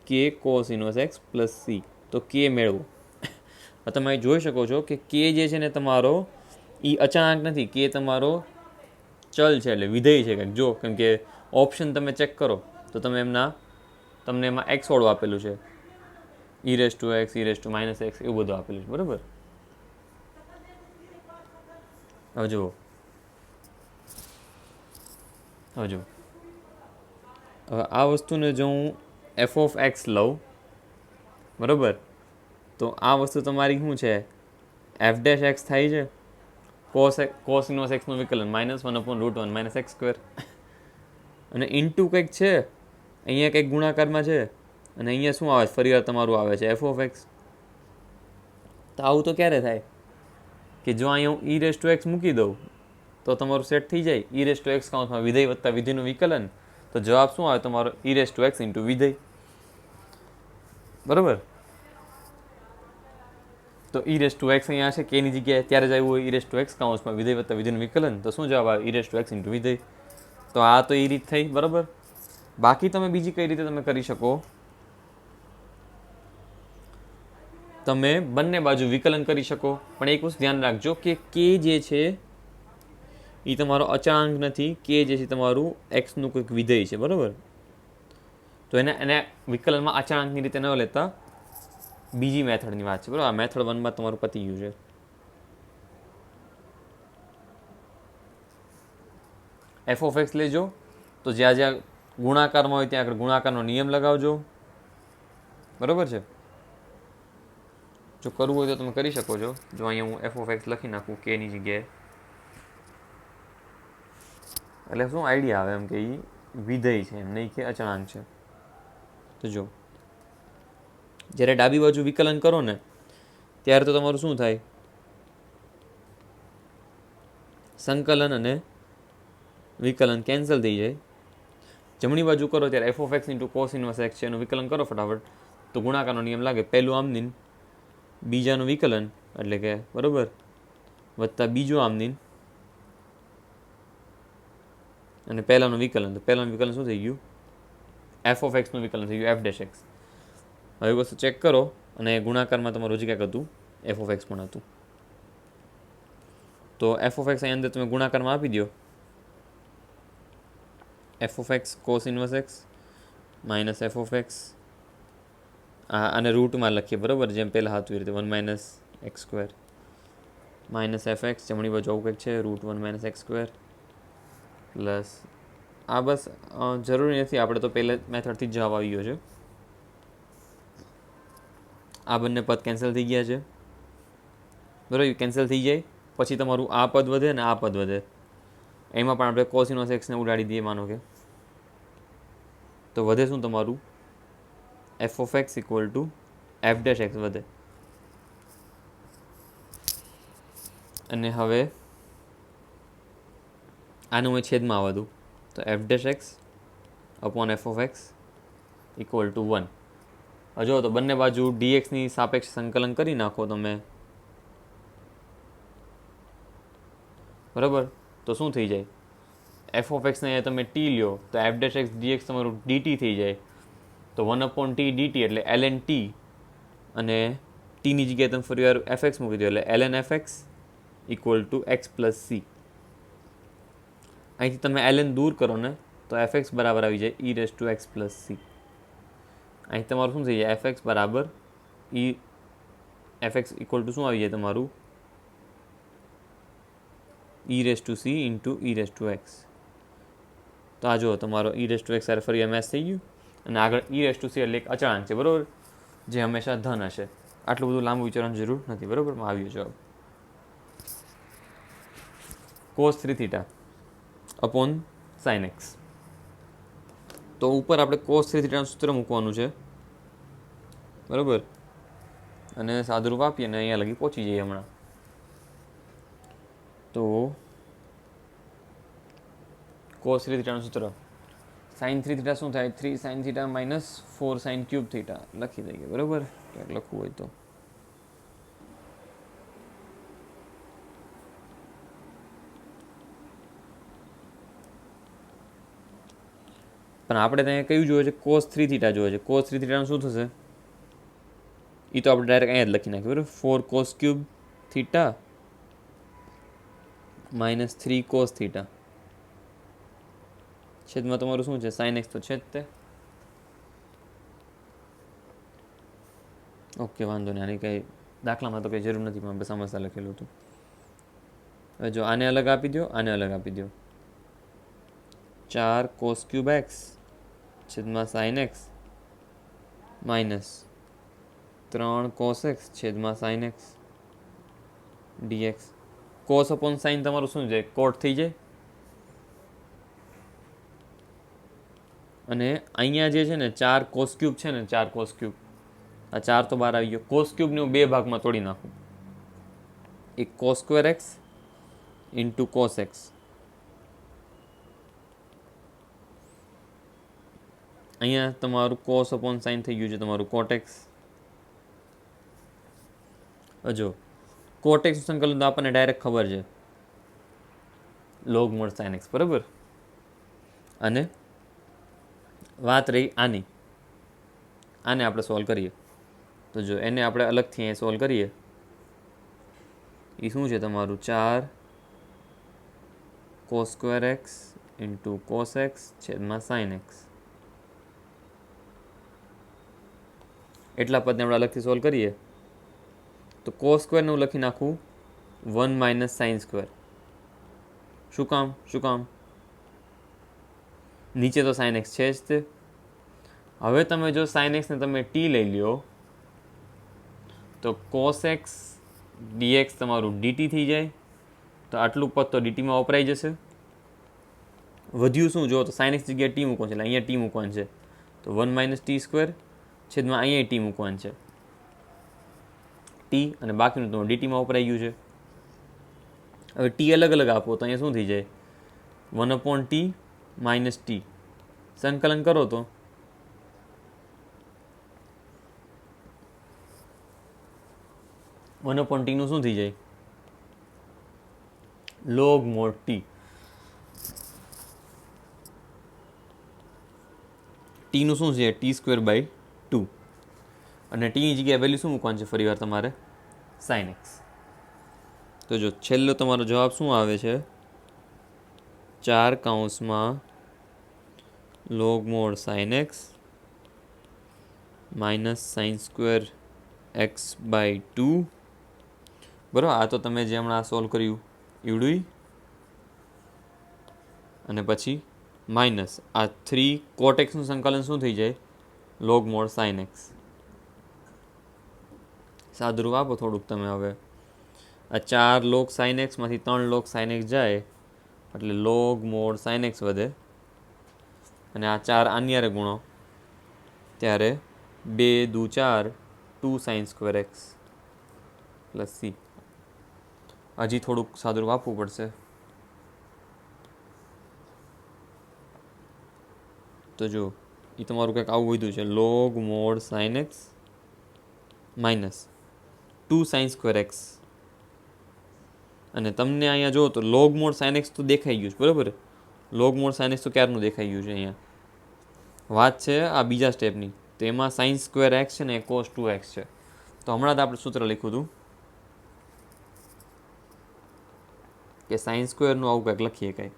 કે cos inverse x plus c. તો કે મેળવો. તમે જોઈ શકો છો કે કે જે છે ને તમારો એ અચાનક નથી, કે તમારો ચલ છે, એટલે વિધેય છે કંઈક. જો, કેમ કે ઓપ્શન તમે ચેક કરો તો તમને એમાં x વાળું આપેલું છે, e⁻x, e⁻−x એવું બધું આપેલું છે, બરાબર. હવે જુઓ, હવે આ વસ્તુને જો હું f(x) લઉં, બરાબર, તો આ વસ્તુ તમારી શું છે? એફ ડેશ એક્સ થાય છે કોસ ઇન્વર્સ એક્સનું વિકલન -1/√1 માઇનસ એક્સ સ્ક્વેર, અને ઇન્ટુ કંઈક છે અહીંયા કંઈક ગુણાકારમાં છે, અને અહીંયા શું આવે છે ફરી વાર તમારું આવે છે એફ ઓફ એક્સ. તો આવું તો ક્યારે થાય કે જો અહીંયા હું ઈ રેસ ટુ એક્સ મૂકી દઉં તો તમારું સેટ થઈ જાય ઈ રેસ ટુ એક્સ કાઉન્સમાં વિધેય વત્તા વિધેયનું વિકલન, તો જવાબ શું આવે તમારો ઈ રેસ ટુ એક્સ ઇન્ટુ વિધેય. બરાબર. તો ઈ રેસ ટુ એક્સ અહીંયા છે કેની જગ્યાએ ત્યારે જ આવ્યું હોય ઈ રેસ ટુ એક્સ કાઉન્સમાં વિધેય વત્તા વિધેયનું વિકલન, તો શું જવાબ આવે ઈ રેસ ટુ એક્સ ઇન્ટુ વિધેય. તો આ તો એ રીત થઈ. બરાબર. બાકી તમે બીજી કઈ રીતે તમે કરી શકો, તમે બંને બાજુ વિકલન કરી શકો, પણ એક વસ્તુ ધ્યાન રાખજો કે કે જે છે એ તમારો અચળાંક નથી, કે જે છે તમારું એક્સનું કોઈક વિધેય છે. બરાબર. તો એને વિકલનમાં અચળાંકની રીતે ન લેતા, બીજી મેથડની વાત છે. બરાબર. આ મેથડ 1માં તમારું પતી ગયું છે. એફ ઓફ એક્સ લેજો, તો જ્યાં જ્યાં ગુણાકારમાં હોય ત્યાં આગળ ગુણાકારનો નિયમ લગાવજો. બરાબર છે. જો કરવું હોય તો તમે કરી શકો છો. જો અહીંયા હું એફ ઓફ એક્સ લખી નાખું કેની જગ્યાએ, એટલે શું આઈડિયા આવે એમ કે એ વિધેય છે એમ નહીં કે અચળાંક છે. તો જો જ્યારે ડાબી બાજુ વિકલન કરો ને ત્યારે તો તમારું શું થાય, સંકલન અને વિકલન કેન્સલ થઈ જાય. જમણી બાજુ કરો ત્યારે F of x into cos inverse x છે એનું વિકલન કરો ફટાફટ, તો ગુણાકારનો નિયમ લાગે. પહેલું આમદીન બીજાનું વિકલન એટલે કે બરાબર વત્તા બીજું આમદીન અને પહેલાનું વિકલન. તો પહેલાનું વિકલન શું થઈ ગયું, એફ ઓફ એક્સનું વિકલન થઈ ગયું એફ ડેશ એક્સ. હવે વસ્તુ ચેક કરો, અને ગુણાકારમાં તમારું હજી ક્યાંક હતું એફ ઓફ એક્સ પણ હતું. તો એફ ઓફ એક્સ અહીં અંદર તમે ગુણાકારમાં આપી દો, F of x cos inverse x minus F of x, આને રૂટમાં લખીએ બરાબર જેમ પહેલાં હતું એ રીતે 1 - x square minus F x, જમણી બાજુ આવું કંઈક છે √1 - એક્સ સ્ક્વેર પ્લસ આ. બસ જરૂરી નથી, આપણે તો પહેલે મેથડથી જ જવાબ આવી ગયો છે. આ બંને પદ કેન્સલ થઈ ગયા છે. બરાબર. કેન્સલ થઈ જાય પછી તમારું આ પદ વધે ને આ પદ વધે, એમાં પણ આપણે કોસ ઇન્વર્સ એક્સને ઉડાડી દઈએ માનો કે, તો વધે શું તમારું F of x equal to f dash x વધે. અને હવે આનું હું છેદમાં આવવા દઉં, તો F dash x upon F of x equal to 1. જો તો બંને બાજુ ડીએક્સની સાપેક્ષ સંકલન કરી નાખો તમે. બરાબર. તો શું થઈ જાય, એફ ઓફ એક્સને તમે ટી લ્યો તો એફ ડેશ એક્સ ડીએક્સ તમારું ડીટી થઈ જાય. તો 1/t dt એટલે ln t, અને ટીની જગ્યાએ તમે ફરી વાર એફ એક્સ મૂકી દો એટલે ln F x equal to x plus C. અહીંથી તમે ln દૂર કરો ને તો એફ એક્સ બરાબર આવી જાય ઈ raise to x plus C. અહીં તમારું શું થઈ જાય, એફ એક્સ બરાબર એફ એક્સ ઇક્વલ ટુ શું આવી જાય તમારું ઈ raise two C into E raise to x. તો આ જો તમારો ઈ રેસ ટુ એક્સ સાથે ફરી મેચ થઈ ગયું, અને આગળ ઈ રેસ ટુ સી એટલે એક અચળાંક છે બરાબર, જે હંમેશા ધન હશે. આટલું બધું લાંબુ વિચારવાની જરૂર નથી. બરાબર. આવ્યું જવાબ cos 3θ અપોન sin x. તો ઉપર આપણે cos 3θનું સૂત્ર મૂકવાનું છે. બરાબર. અને સાદુરૂપ આપીએ અને અહીંયા લગી પહોંચી જઈએ હમણાં. તો cos 3θનું સૂત્ર sin 3θ શું થાય, 3 sin θ minus 4 sin cube theta લખી દઈએ. બરાબર. ક્યાંક લખવું હોય તો પણ આપણે ત્યાં કયું જોઈએ છે, cos 3θ જોઈએ છે. cos 3θનું શું થશે એ તો આપણે ડાયરેક્ટ અહીંયા જ લખી નાખીએ. બરાબર. 4 cos cube theta minus 3 cos θ છેદમાં તમારું શું છે sin x, તો છે જ તે. ઓકે, વાંધો નહીં. આની કંઈ દાખલામાં તો કંઈ જરૂર નથી, પણ આપણે સમજતા લખેલું હતું. હવે જો આને અલગ આપી દો, આને અલગ આપી દો. 4 cos ક્યુબ એક્સ છેદમાં sin x minus 3 cos x છેદમાં sin x. ડીએક્સ. કોસ અપોન સાઇન તમારું શું છે, કોટ થઈ જાય. અને અહીંયા જે છે ને 4 કોસ ક્યુબ છે ને, 4 કોસ ક્યુબ, આ 4 તો બહાર આવી ગયો. કોસ ક્યુબને હું 2 ભાગમાં તોડી નાખું. એક cos square x into cos x. અહીંયા તમારું કોસ અપોન સાઇન થઈ ગયું છે તમારું કોટ એક્સ. જો કોટ એક્સનું સંકલન તો આપણને ડાયરેક્ટ ખબર છે, લોગ મોડ સાઇન એક્સ, બરાબર. અને વાત રહી આની, આને આપણે સોલ્વ કરીએ. તો જો એને આપણે અલગથી અહીંયા સોલ્વ કરીએ, એ શું છે તમારું 4 cos square x into cos x છેદમાં સાઇન એક્સ. એટલા પદને આપણે અલગથી સોલ્વ કરીએ તો કોસ સ્ક્વેરને હું લખી નાખું 1 માઇનસ સાઇન સ્ક્વેર. શું કામ? નીચે તો સાઇન એક્સ છે જ તે. હવે તમે જો સાઇન એક્સને તમે ટી લઈ લ્યો તો કોસ એક્સ ડીએક્સ તમારું ડીટી થઈ જાય. તો આટલું પદ તો ડીટીમાં વપરાઈ જશે. વધ્યું શું, જો તો સાઇન એક્સ જગ્યાએ ટી મૂકવાનું છે, એટલે અહીંયા ટી મૂકવાનું છે. તો 1 માઇનસ ટી સ્ક્વેર છેદમાં અહીંયા ટી મૂકવાનું છે, ટી, અને બાકીનું તો ડીટીમાં વપરાઈ ગયું છે. હવે ટી અલગ અલગ આપો તો અહીંયા શું થઈ જાય, 1 અપોન ટી માઇનસ ટી. સંકલન કરો તો વન અપોન ટીનું શું થઈ જાય, લોગ મોડ ટી. ટીનું શું છે, ટી સ્ક્વેર બાય 2. અને ટીની જગ્યાએ વેલ્યુ શું મૂકવાનું છે ફરી વાર તમારે, સાઇન એક્સ. તો જો છેલ્લો તમારો જવાબ શું આવે છે, 4 કૌંસમાં log mod sine x minus sine square x by 2. બરાબર. આ તો તમે જે હમણાં સોલ્વ કર્યું એવડું, અને પછી માઇનસ આ 3 કોટ એક્સનું સંકલન શું થઈ જાય, લોગ મોડ સાઇન એક્સ. સાદુરૂપ આપો થોડુંક તમે. હવે આ 4 લોગ સાઇન એક્સમાંથી 3 લોગ સાઇન એક્સ જાય એટલે લોગ મોડ સાઇન એક્સ વધે. અને આ 4 આની હારે ગુણો ત્યારે 2 દુ 4, 2 sign square x plus C. હજી થોડુંક સાદુરૂપ આપવું પડશે. તો જો એ તમારું કંઈક આવું વધ્યું છે, log mod sine x minus 2 sign square x. અને તમને અહીંયા જો તો લોગ મોડ સાઇન એક્સ તો દેખાઈ ગયું છે, બરાબર. લોગ મોડ સાઇન એક્સ તો ક્યારનું દેખાઈ ગયું છે. અહીંયા વાત છે આ બીજા સ્ટેપની. તો એમાં સાઇન સ્ક્વેર એક્સ છે ને એ કોસ 2x છે. તો હમણાં જ આપણે સૂત્ર લખ્યું હતું કે સાઇન સ્ક્વેરનું આવું કંઈક લખીએ, કાંઈ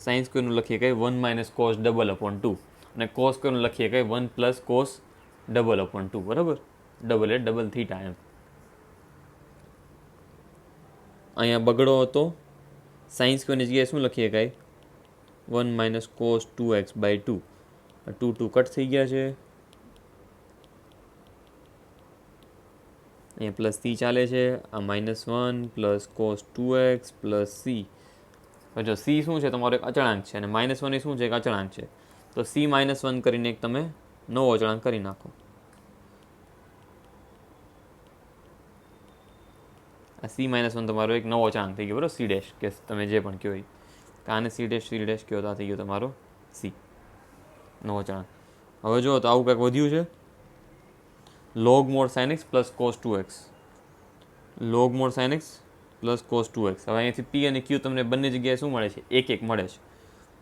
સાઇન સ્ક્વેરનું લખીએ કંઈ 1 માઇનસ કોસ ડબલ અપોન 2, અને કોસ સ્ક્વેરનું લખીએ કંઈ 1 પ્લસ કોસ ડબલ અપોન 2, બરાબર. ડબલ એ ડબલ થીટા એમ. અહીંયા બગડો હતો, સાઇન સ્ક્વેરની જગ્યાએ શું લખીએ કાંઈ 1 minus cos 2x by 2. 2 2 cut થઈ ગયા છે. અહીંયા પ્લસ સી ચાલે છે. આ -1 plus cos 2x plus c. જો સી શું છે, તમારો એક અચળાંક છે, અને -1 એ શું છે, એક અચળાંક છે. તો સી -1 કરીને એક તમે નવો અચળાંક કરી નાખો. આ સી -1 તમારો એક નવો અચળાંક થઈ ગયો, બરાબર. સી ડેશ કે તમે જે પણ કહો, આને સી ડેશ કહો તો આ થઈ ગયો તમારો સી, નવો અચળાંક. હવે જુઓ તો આવું કંઈક વધ્યું છે, log mod sine x plus cos 2x. Log mod sine x plus cos 2x. હવે અહીંયાથી પી અને ક્યુ તમને બંને જગ્યાએ શું મળે છે, 1 1 મળે છે.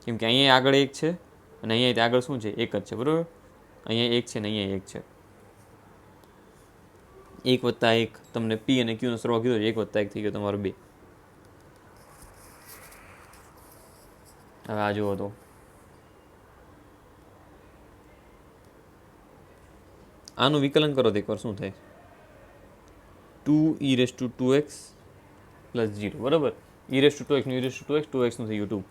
કેમ કે અહીંયા આગળ 1 છે અને અહીંયા આગળ શું છે, 1 જ છે, બરાબર. અહીંયા 1 છે ને અહીંયા 1 છે. 1 + 1 તમને પી અને ક્યુનો સરવાળો કીધો છે, 1 + 1 થઈ ગયો તમારો 2. હવે આ જુઓ તો આનું વિકલન કરો તો એકવાર શું થાય, 2e⁻²x પ્લસ 0, બરાબર. e⁻²x નું e⁻²x, 2x નું થઈ ગયું 2.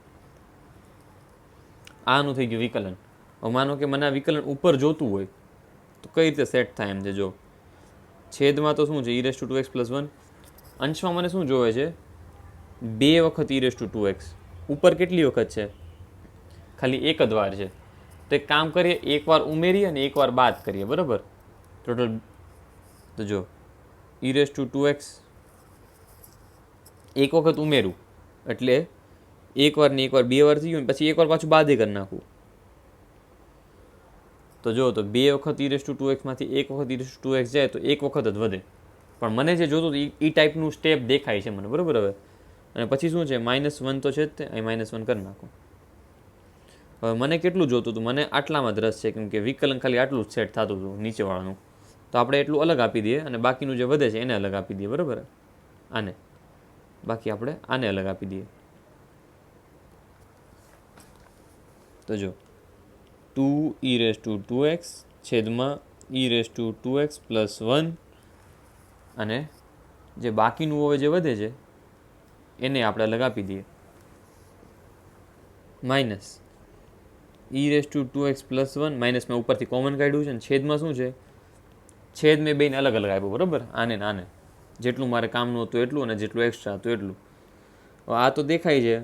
આનું થઈ ગયું વિકલન. હવે માનો કે મને આ વિકલન ઉપર જોતું હોય તો કઈ રીતે સેટ થાય એમ છે. જો છેદમાં તો શું છે, e⁻²x પ્લસ 1, અંશમાં મને શું જોવે છે? 2 વખત e⁻²x. ઉપર કેટલી વખત છે? ખાલી એક જ વાર છે. તો એક કામ કરીએ, એક વાર ઉમેરીએ અને એક વાર બાદ કરીએ, બરાબર? ટોટલ તો જો e⁻²x એક વખત ઉમેરું એટલે એક વાર ને એક વાર 2 વાર થઈ ગયું, પછી એક વાર પાછું બાદે કરી નાખવું. તો જો તો 2 વખત e⁻²x માંથી એક વખત e⁻²x જાય તો એક વખત જ વધે. પણ મને જે જોતું એ ટાઈપનું સ્ટેપ દેખાય છે મને, બરાબર? હવે અને પછી શું છે? -1 તો છે જ તે, અહીં -1 કરી નાખો. હવે મને કેટલું જોતું હતું? મને આટલામાં જ રસ છે, કેમ કે વિકલન ખાલી આટલું જ સેટ થતું હતું નીચેવાળાનું. તો આપણે એટલું અલગ આપી દઈએ અને બાકીનું જે વધે છે એને અલગ આપી દઈએ, બરાબર? આને બાકી આપણે આને અલગ આપી દઈએ. તો જો 2e⁻²x છેદમાં e⁻²x + 1 અને જે બાકીનું હવે જે વધે છે એને આપણે અલગ આપી દઈએ. માઇનસ e⁻²x + 1 માઇનસ મેં ઉપરથી કોમન કાઢ્યું છે, અને છેદમાં શું છે? છેદ મેં બેને અલગ અલગ આપ્યું, બરાબર? આને ને આને જેટલું મારે કામનું હતું એટલું અને જેટલું એક્સ્ટ્રા હતું એટલું. આ તો દેખાય છે.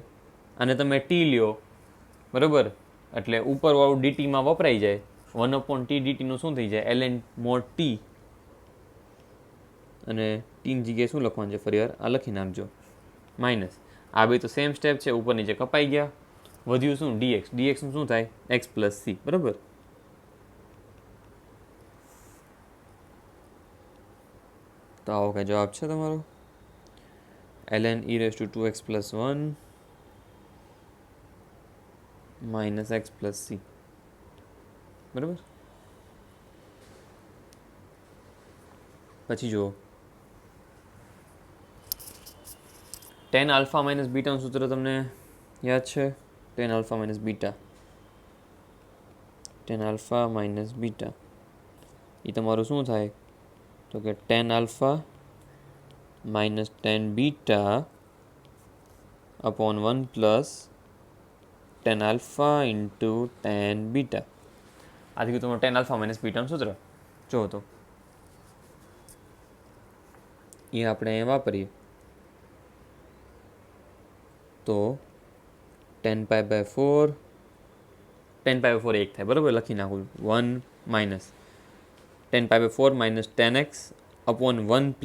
અને તમે ટી લ્યો, બરાબર? એટલે ઉપરવાળું ડીટીમાં વપરાઈ જાય. 1/t ડીટીનું શું થઈ જાય? ln mod t. અને ટીની જગ્યાએ શું લખવાનું છે? ફરી વાર આ લખી નાખજો. માઇનસ આ બે તો સેમ સ્ટેપ છે, ઉપર નીચે કપાઈ ગયા. વધ્યું શું? dx. dxનું શું થાય? x + c, બરાબર? તો આવો કઈ જવાબ છે તમારો? ln e⁻²x + 1 - x + c, બરાબર? પછી જુઓ tan α - β નું સૂત્ર તમને યાદ છે? tan α - β, tan α - β એ તમારું શું થાય? તો કે tan α - tan β upon 1 + tan α × tan β. આ થઈ ગયું તમારું tan α - β નું સૂત્ર. જો તો એ આપણે અહીંયા વાપરીએ તો tan π/4 tan π/4 1 થાય, બરાબર? લખી નાખું 1 minus tan π/4 - tan x upon 1 +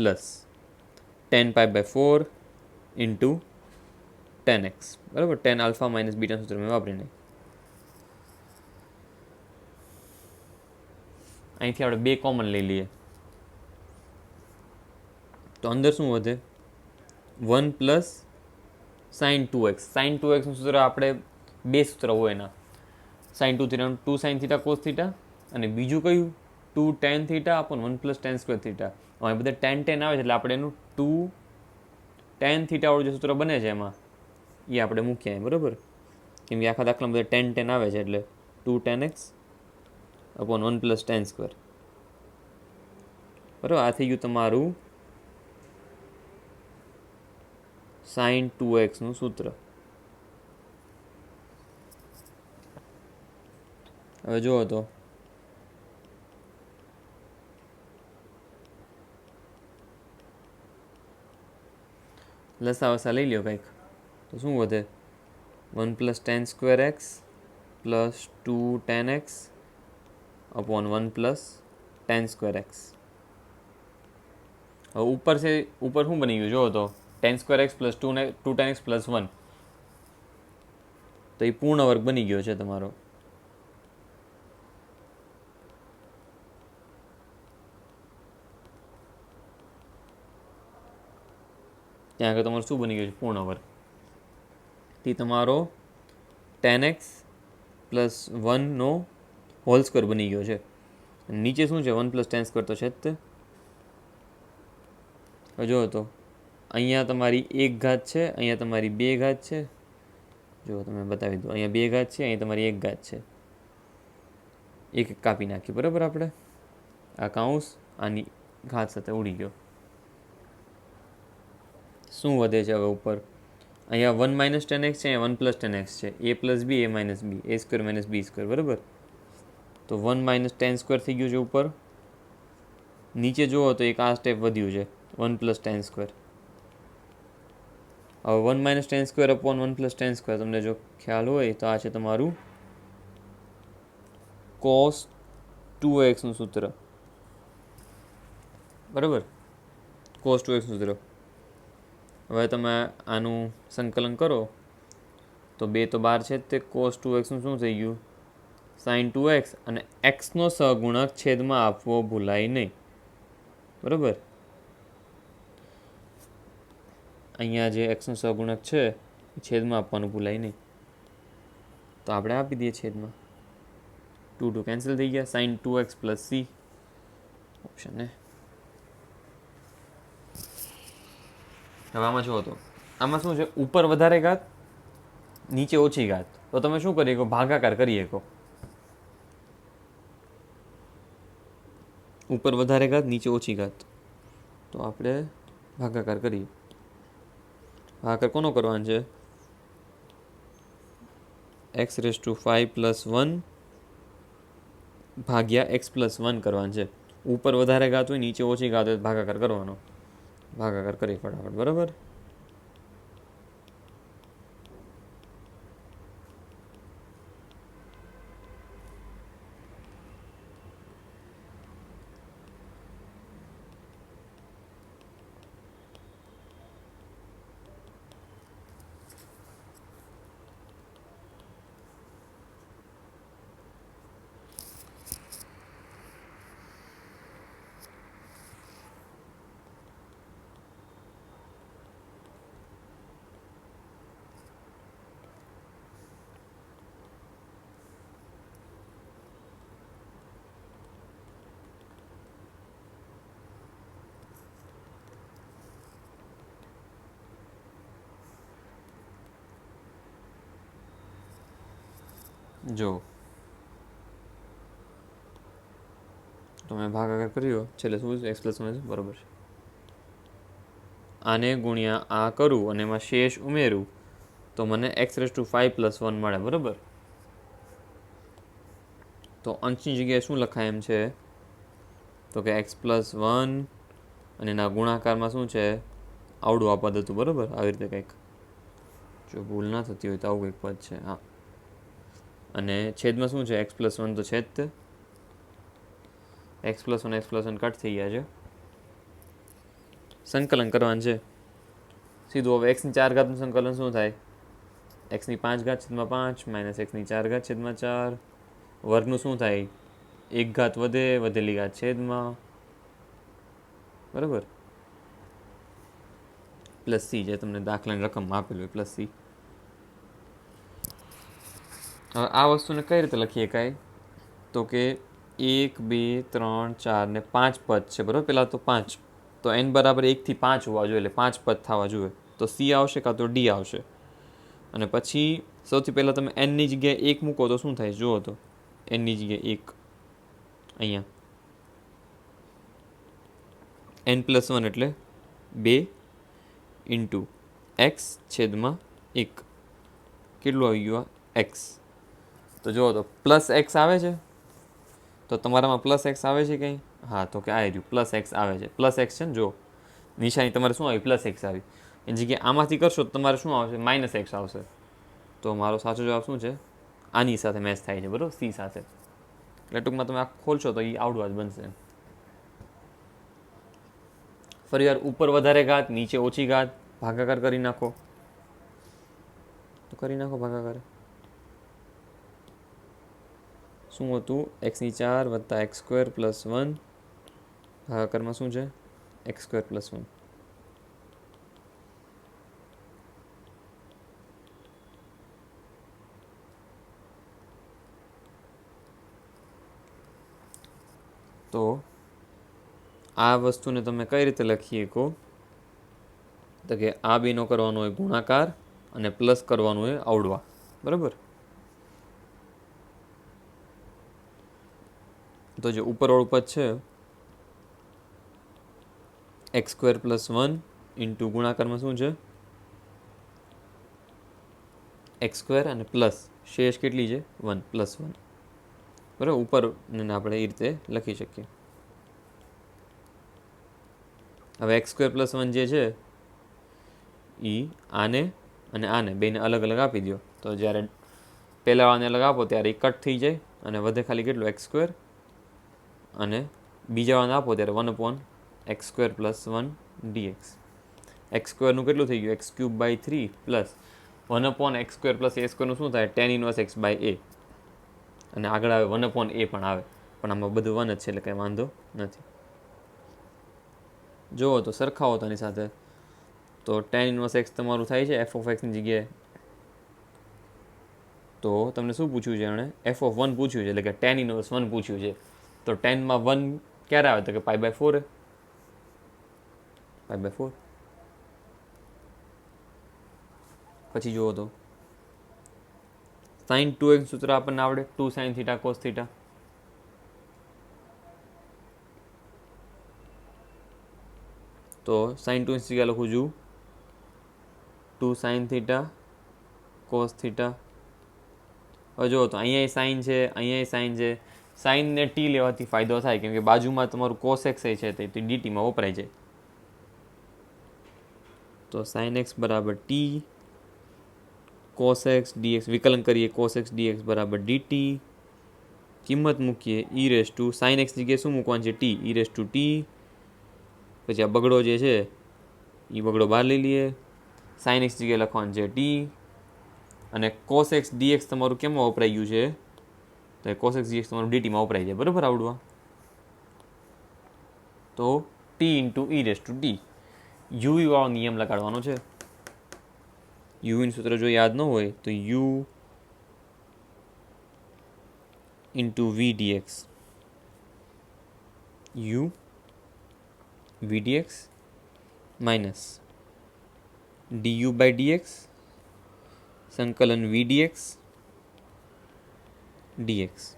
tan π/4 × tan x, બરાબર? tan α - β સૂત્ર મેં વાપરીને અહીંથી આપણે 2 કોમન લઈ લઈએ તો અંદર શું વધે? 1 + sin 2x. sin 2x નું સૂત્ર આપણે 2 સૂત્ર હોય એના. sin 2 θ 2 sin θ cos θ, અને બીજું કયું? 2 tan θ upon 1 + tan square θ. હવે બધા tan આવે છે એટલે આપણે એનું 2 tan θ વાળું જે સૂત્ર બને છે એમાં એ આપણે મૂકીએ, બરાબર? કેમ કે આખા દાખલામાં બધા tan આવે છે એટલે 2 tan x upon 1 + tan square, બરાબર? આ થઈ ગયું તમારું sin 2x નું સૂત્ર. હવે જુઓ તો લસા વસા લઈ લ્યો કંઈક તો શું વધે? 1 + tan square x + 2 tan x upon 1 + tan square x. હવે ઉપર શું બની ગયું? જુઓ તો tan square x + 2 tan x + 1, તો એ પૂર્ણ વર્ગ બની ગયો છે તમારો. ત્યાં આગળ તમારું શું બની ગયું છે? પૂર્ણ વર્ગ. તે તમારો tan x + 1 નો હોલ સ્ક્વેર બની ગયો છે. નીચે શું છે? 1 + tan square તો છે જ તે. જો તો અહીંયા તમારી 1 ઘાત છે, અહીંયા તમારી 2 ઘાત છે. જો તમે બતાવી દો, અહીંયા 2 ઘાત છે, અહીંયા તમારી 1 ઘાત છે. એક કાપી નાખી, બરાબર? આપણે આ કૌંસ આની ઘાત સાથે ઉડી ગયો. શું વધે છે હવે ઉપર? અહીંયા 1 - tan x છે, અહીંયા 1 + tan x છે. a + b, a - b, a² - b², બરાબર? તો 1 - tan square થઈ ગયું છે ઉપર. નીચે જુઓ તો એક આ સ્ટેપ વધ્યું છે 1 + tan square. હવે 1 - tan square upon 1 + tan square તમને જો ખ્યાલ હોય તો આ છે તમારું cos 2x સૂત્ર, બરાબર, cos 2x સૂત્ર. હવે તમે આનું સંકલન કરો તો 2 તો 12 છે, તે cos 2x શું થઈ ગયું sin 2x, અને xનો સહગુણક છેદમાં આપવો ભૂલાય નહીં, બરાબર. અહીંયા જે xનો સહગુણક છે એ છેદમાં આપવાનું ભૂલાય નહીં, તો આપણે આપી દઈએ છેદમાં. 2 કેન્સલ થઈ ગયા, sin 2x + c option A. હવે આમાં જુઓ તો આમાં શું છે, ઉપર વધારે ઘાત નીચે ઓછી ઘાત, તો તમે શું કરી શકો, ભાગાકાર કરી શકો. ઉપર વધારે ઘાત નીચે ઓછી ઘાત, તો આપણે ભાગાકાર કરીએ. ભાગાકાર કોનો કરવાનો છે, x⁵ + 1 ભાગ્યા x + 1 કરવાનું છે. ઉપર વધારે ઘાત હોય નીચે ઓછી ઘાત હોય ભાગાકાર કરવાનો. ભાગાકાર કરી ફટાફટ, બરાબર. જો તમે ભાગાકાર કર્યો, છેલ્લે શું x + 1 બરાબર છે. આને ગુણ્યા આ કરું અને એમાં શેષ ઉમેરું તો મને x⁵ + 1 મળે, બરાબર. તો અંશની જગ્યાએ શું લખાય એમ છે, તો કે x + 1 અને એના ગુણાકારમાં શું છે, આવડું આ પદ હતું, બરાબર. આવી રીતે કંઈક, જો ભૂલ ના થતી હોય તો આવું કંઈક પદ છે, હા. અને છેદમાં શું છે, x + 1 તો છે જ તે, x + 1 કટ થઈ ગયા છે. સંકલન કરવાનું છે સીધું. હવે x⁴ નું સંકલન શું થાય, x⁵ - 5 x⁴ - 4 વર્ગનું શું થાય, 1 ઘાત વધે, વધેલી ઘાત છેદમાં, બરાબર, + c, જે તમને દાખલાની રકમ આપેલું હોય + c. હવે આ વસ્તુને કઈ રીતે લખી શકાય, તો કે 1 2 3 4 ને 5 પદ છે, બરાબર. પેલા તો 5, તો n = 1 થી 5 હોવા જોઈએ, એટલે 5 પદ થવા જોઈએ. તો c આવશે કાં તો d આવશે. અને પછી સૌથી પહેલાં તમે n ની જગ્યાએ 1 મૂકો તો શું થાય, જુઓ તો n ની જગ્યાએ 1, અહીંયા n + 1 એટલે 2 × x/1, કેટલું આવી ગયું આ x. તો જુઓ તો +x આવે છે, તો તમારામાં +x આવે છે કંઈ, હા, તો કે આ રહ્યું +x આવે છે, +x છે ને, જો નિશાની તમારે શું આવી, +x આવી. એની જગ્યાએ આમાંથી કરશો તો તમારે શું આવશે, -x આવશે. તો મારો સાચો જવાબ શું છે, આની સાથે મેચ થાય છે, બરાબર, c સાથે. એટલે ટૂંકમાં તમે આ ખોલશો તો એ આવડું જ બનશે. ફરી વાર ઉપર વધારે ઘાત નીચે ઓછી ઘાત, ભાગાકાર કરી નાખો, તો કરી નાખો ભાગાકાર. શું હતું, x⁴ + x² + 1 ભાગાકારમાં શું છે, x² + 1. તો આ વસ્તુને તમે કઈ રીતે લખી શકો, તો કે આ બેનો કરવાનો હોય ગુણાકાર અને પ્લસ કરવાનું હોય અવળવા, બરાબર. તો જે ઉપરવાળું પદ છે x² + 1 × ગુણાકારમાં શું છે, x² અને પ્લસ શેષ કેટલી છે, 1 + 1, બરાબર. ઉપર આપણે એ રીતે લખી શકીએ. હવે x² + 1 જે છે એ આને અને આને બેને અલગ અલગ આપી દો, તો જ્યારે પહેલા વાળાને અલગ આપો ત્યારે એ કટ થઈ જાય અને વધે ખાલી કેટલું x² અને બીજા વાળાને આપો ત્યારે 1/x² + 1 dx. x² નું કેટલું થઈ ગયું x³/3 પ્લસ 1/x² + a² નું શું થાય tan inverse x/a, અને આગળ આવે 1/a પણ આવે, પણ આમાં બધું 1 જ છે એટલે કંઈ વાંધો નથી. જુઓ તો સરખાવો તો આની સાથે, તો tan inverse x તમારું થાય છે f(x) ની જગ્યાએ, તો તમને શું પૂછ્યું છે એણે f(1) પૂછ્યું છે, એટલે કે tan inverse 1 પૂછ્યું છે, તો tan માં 1 ક્યારે આવે તો કે π/4 π/4. પછી જુઓ તો sin 2x સૂત્ર આપણને આવડે 2 sin θ cos θ, તો sin 2x જગ્યા લખું છું 2 sin θ cos θ. હવે જુઓ તો અહીંયા સાઇન છે, અહીંયા સાઇન છે, સાઇન ને t લેવાથી ફાયદો થાય કેમ કે બાજુમાં તમારું cos x છે તે dt માં વપરાય જાય, તો sin x બરાબર t cos x dx, વિકલન કરીએ cos x dx બરાબર dt, કિંમત મૂકીએ sin x જગ્યાએ શું મૂકવાનું છે t, t, પછી આ બગડો જે છે એ બગડો બહાર લઈ લઈએ, sin x જગ્યાએ લખવાનું છે t, અને cos x dx તમારું કેમાં વપરાઈ ગયું છે તો cos x dx તમારું dt માં વપરાઈ જાય, બરાબર આવડવા, તો t × e u વાળો નિયમ લગાડવાનો છે. u નું સૂત્ર જો યાદ ન હોય તો u × v dx, u v dx minus du/dx સંકલન v dx dx,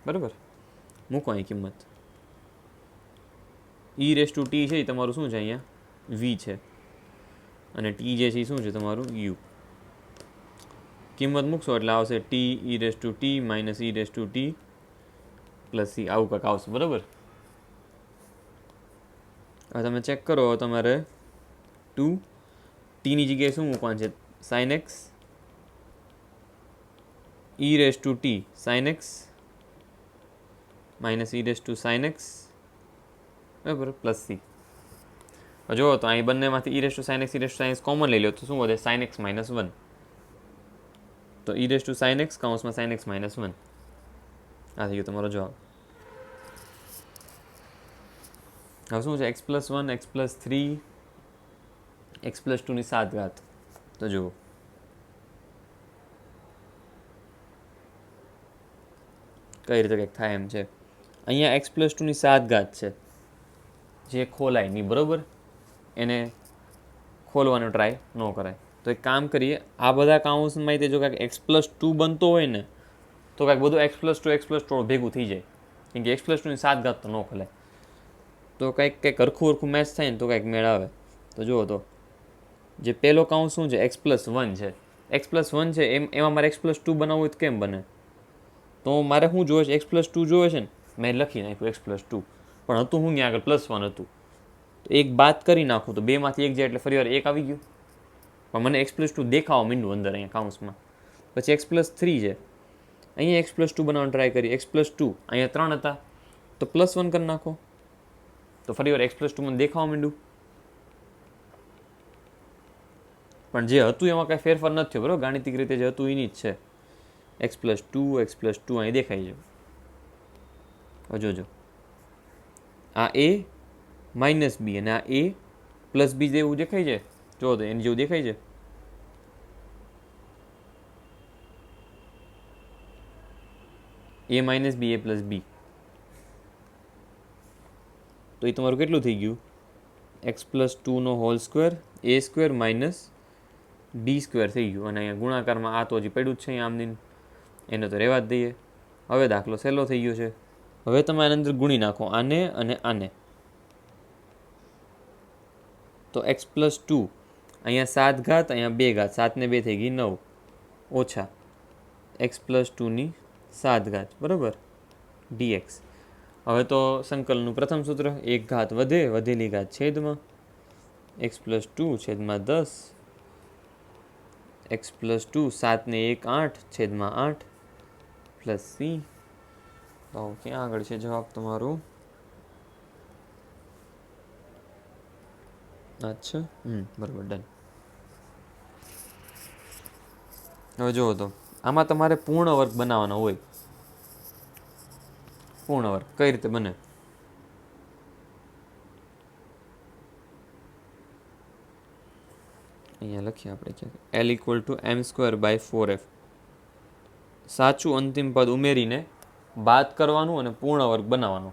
બરાબર. મૂકો અહીં કિંમત, e⁻t છે એ તમારું શું છે અહીંયા v છે, અને t જે છે એ શું છે તમારું u, કિંમત મૂકશો એટલે આવશે t e⁻t - e⁻t plus c, આવું કંઈક આવશે, બરાબર. હવે તમે ચેક કરો, તમારે 2 t ની જગ્યાએ શું મૂકવાનું છે sin x e⁻t sin x - e⁻sin x, બરાબર, પ્લસ c. જુઓ તો અહીં બંનેમાંથી e⁻sin x e⁻sin x common લઈ લો તો શું વધે sin x - 1, તો e⁻sin x કૌંસમાં sin x - 1, આ થઈ ગયો તમારો જવાબ. હવે શું છે x+1 x+3 x+2 ની 7 ઘાત, તો જુઓ કઈ રીતે કંઈક થાય એમ છે. અહીંયા x+2 ની 7 ઘાત છે જે ખોલાય નહીં, બરાબર, એને ખોલવાનો ટ્રાય ન કરાય. તો એક કામ કરીએ, આ બધા કાઉન્સમાં જો કાંઈક x+2 બનતો હોય ને તો કાંઈક બધું x+2 ભેગું થઈ જાય, કેમ કે x+2 ની 7 ઘાત તો ન ખોલાય, તો કંઈક હરખું મેચ થાય ને તો કાંઈક મેળ આવે. તો જુઓ તો જે પહેલો કાઉન્સ શું છે x+1 છે, x+1 છે એમાં મારે x+2 બનાવવું હોય તો કેમ બને, તો મારે શું જોઈએ છે x+2 જોઈએ છે ને, મેં લખી નાખ્યું x+2, પણ હતું હું ત્યાં આગળ +1 હતું, તો એક બાદ કરી નાખું તો બેમાંથી એક જાય એટલે ફરી વાર એક આવી ગયું, પણ મને x+2 દેખાવા માંડ્યું અંદર અહીંયા કાઉન્સમાં. પછી x+3 છે, અહીંયા x+2 બનાવવાનો ટ્રાય કરી, x+2 અહીંયા 3 હતા તો +1 કરી નાખો, તો ફરી વાર x+2 મને દેખાવા માંડ્યું, પણ જે હતું એમાં કાંઈ ફેરફાર નથી થયો, બરાબર, ગાણિતિક રીતે જે હતું એની જ છે, x+2 અહીં દેખાય છે. હવે જોજો આ a - b અને આ a + b જેવું દેખાય છે, જો તો એની જેવું દેખાય છે, a - b a + b, તો એ તમારું કેટલું થઈ ગયું x+2² a² - d² થઈ ગયું, અને અહીંયા ગુણાકારમાં આ તો હજી પડ્યું જ છે અહીંયા આમની, એને તો રહેવા જ દઈએ. હવે દાખલો સહેલો થઈ ગયો છે. હવે તમે આની અંદર ગુણી નાખો આને અને આને, તો x+2 અહીંયા 7 ઘાત અહીંયા 2 ઘાત, 7 ને 2 થઈ ગઈ 9, ઓછા x+2 ની 7 ઘાત, બરાબર, dx. હવે તો સંકલનનું પ્રથમ સૂત્ર, 1 ઘાત વધે, વધેલી ઘાત છેદમાં x+2 / 10 એક્સ પ્લસ 2 7 ને 1 8 છેદમાં 8 પ્લસ સી. તો ક્યાં આગળ છે જવાબ તમારો? અચ્છા, બરાબર, ડન. હવે જુઓ તો આમાં તમારે પૂર્ણ વર્ગ બનાવવાનો હોય. પૂર્ણ વર્ગ કઈ રીતે બને? અહીંયા લખીએ આપણે ક્યાંક L equal to M square by 4f. સાચું અંતિમ પદ ઉમેરીને બાદ કરવાનું અને પૂર્ણ વર્ગ બનાવવાનો.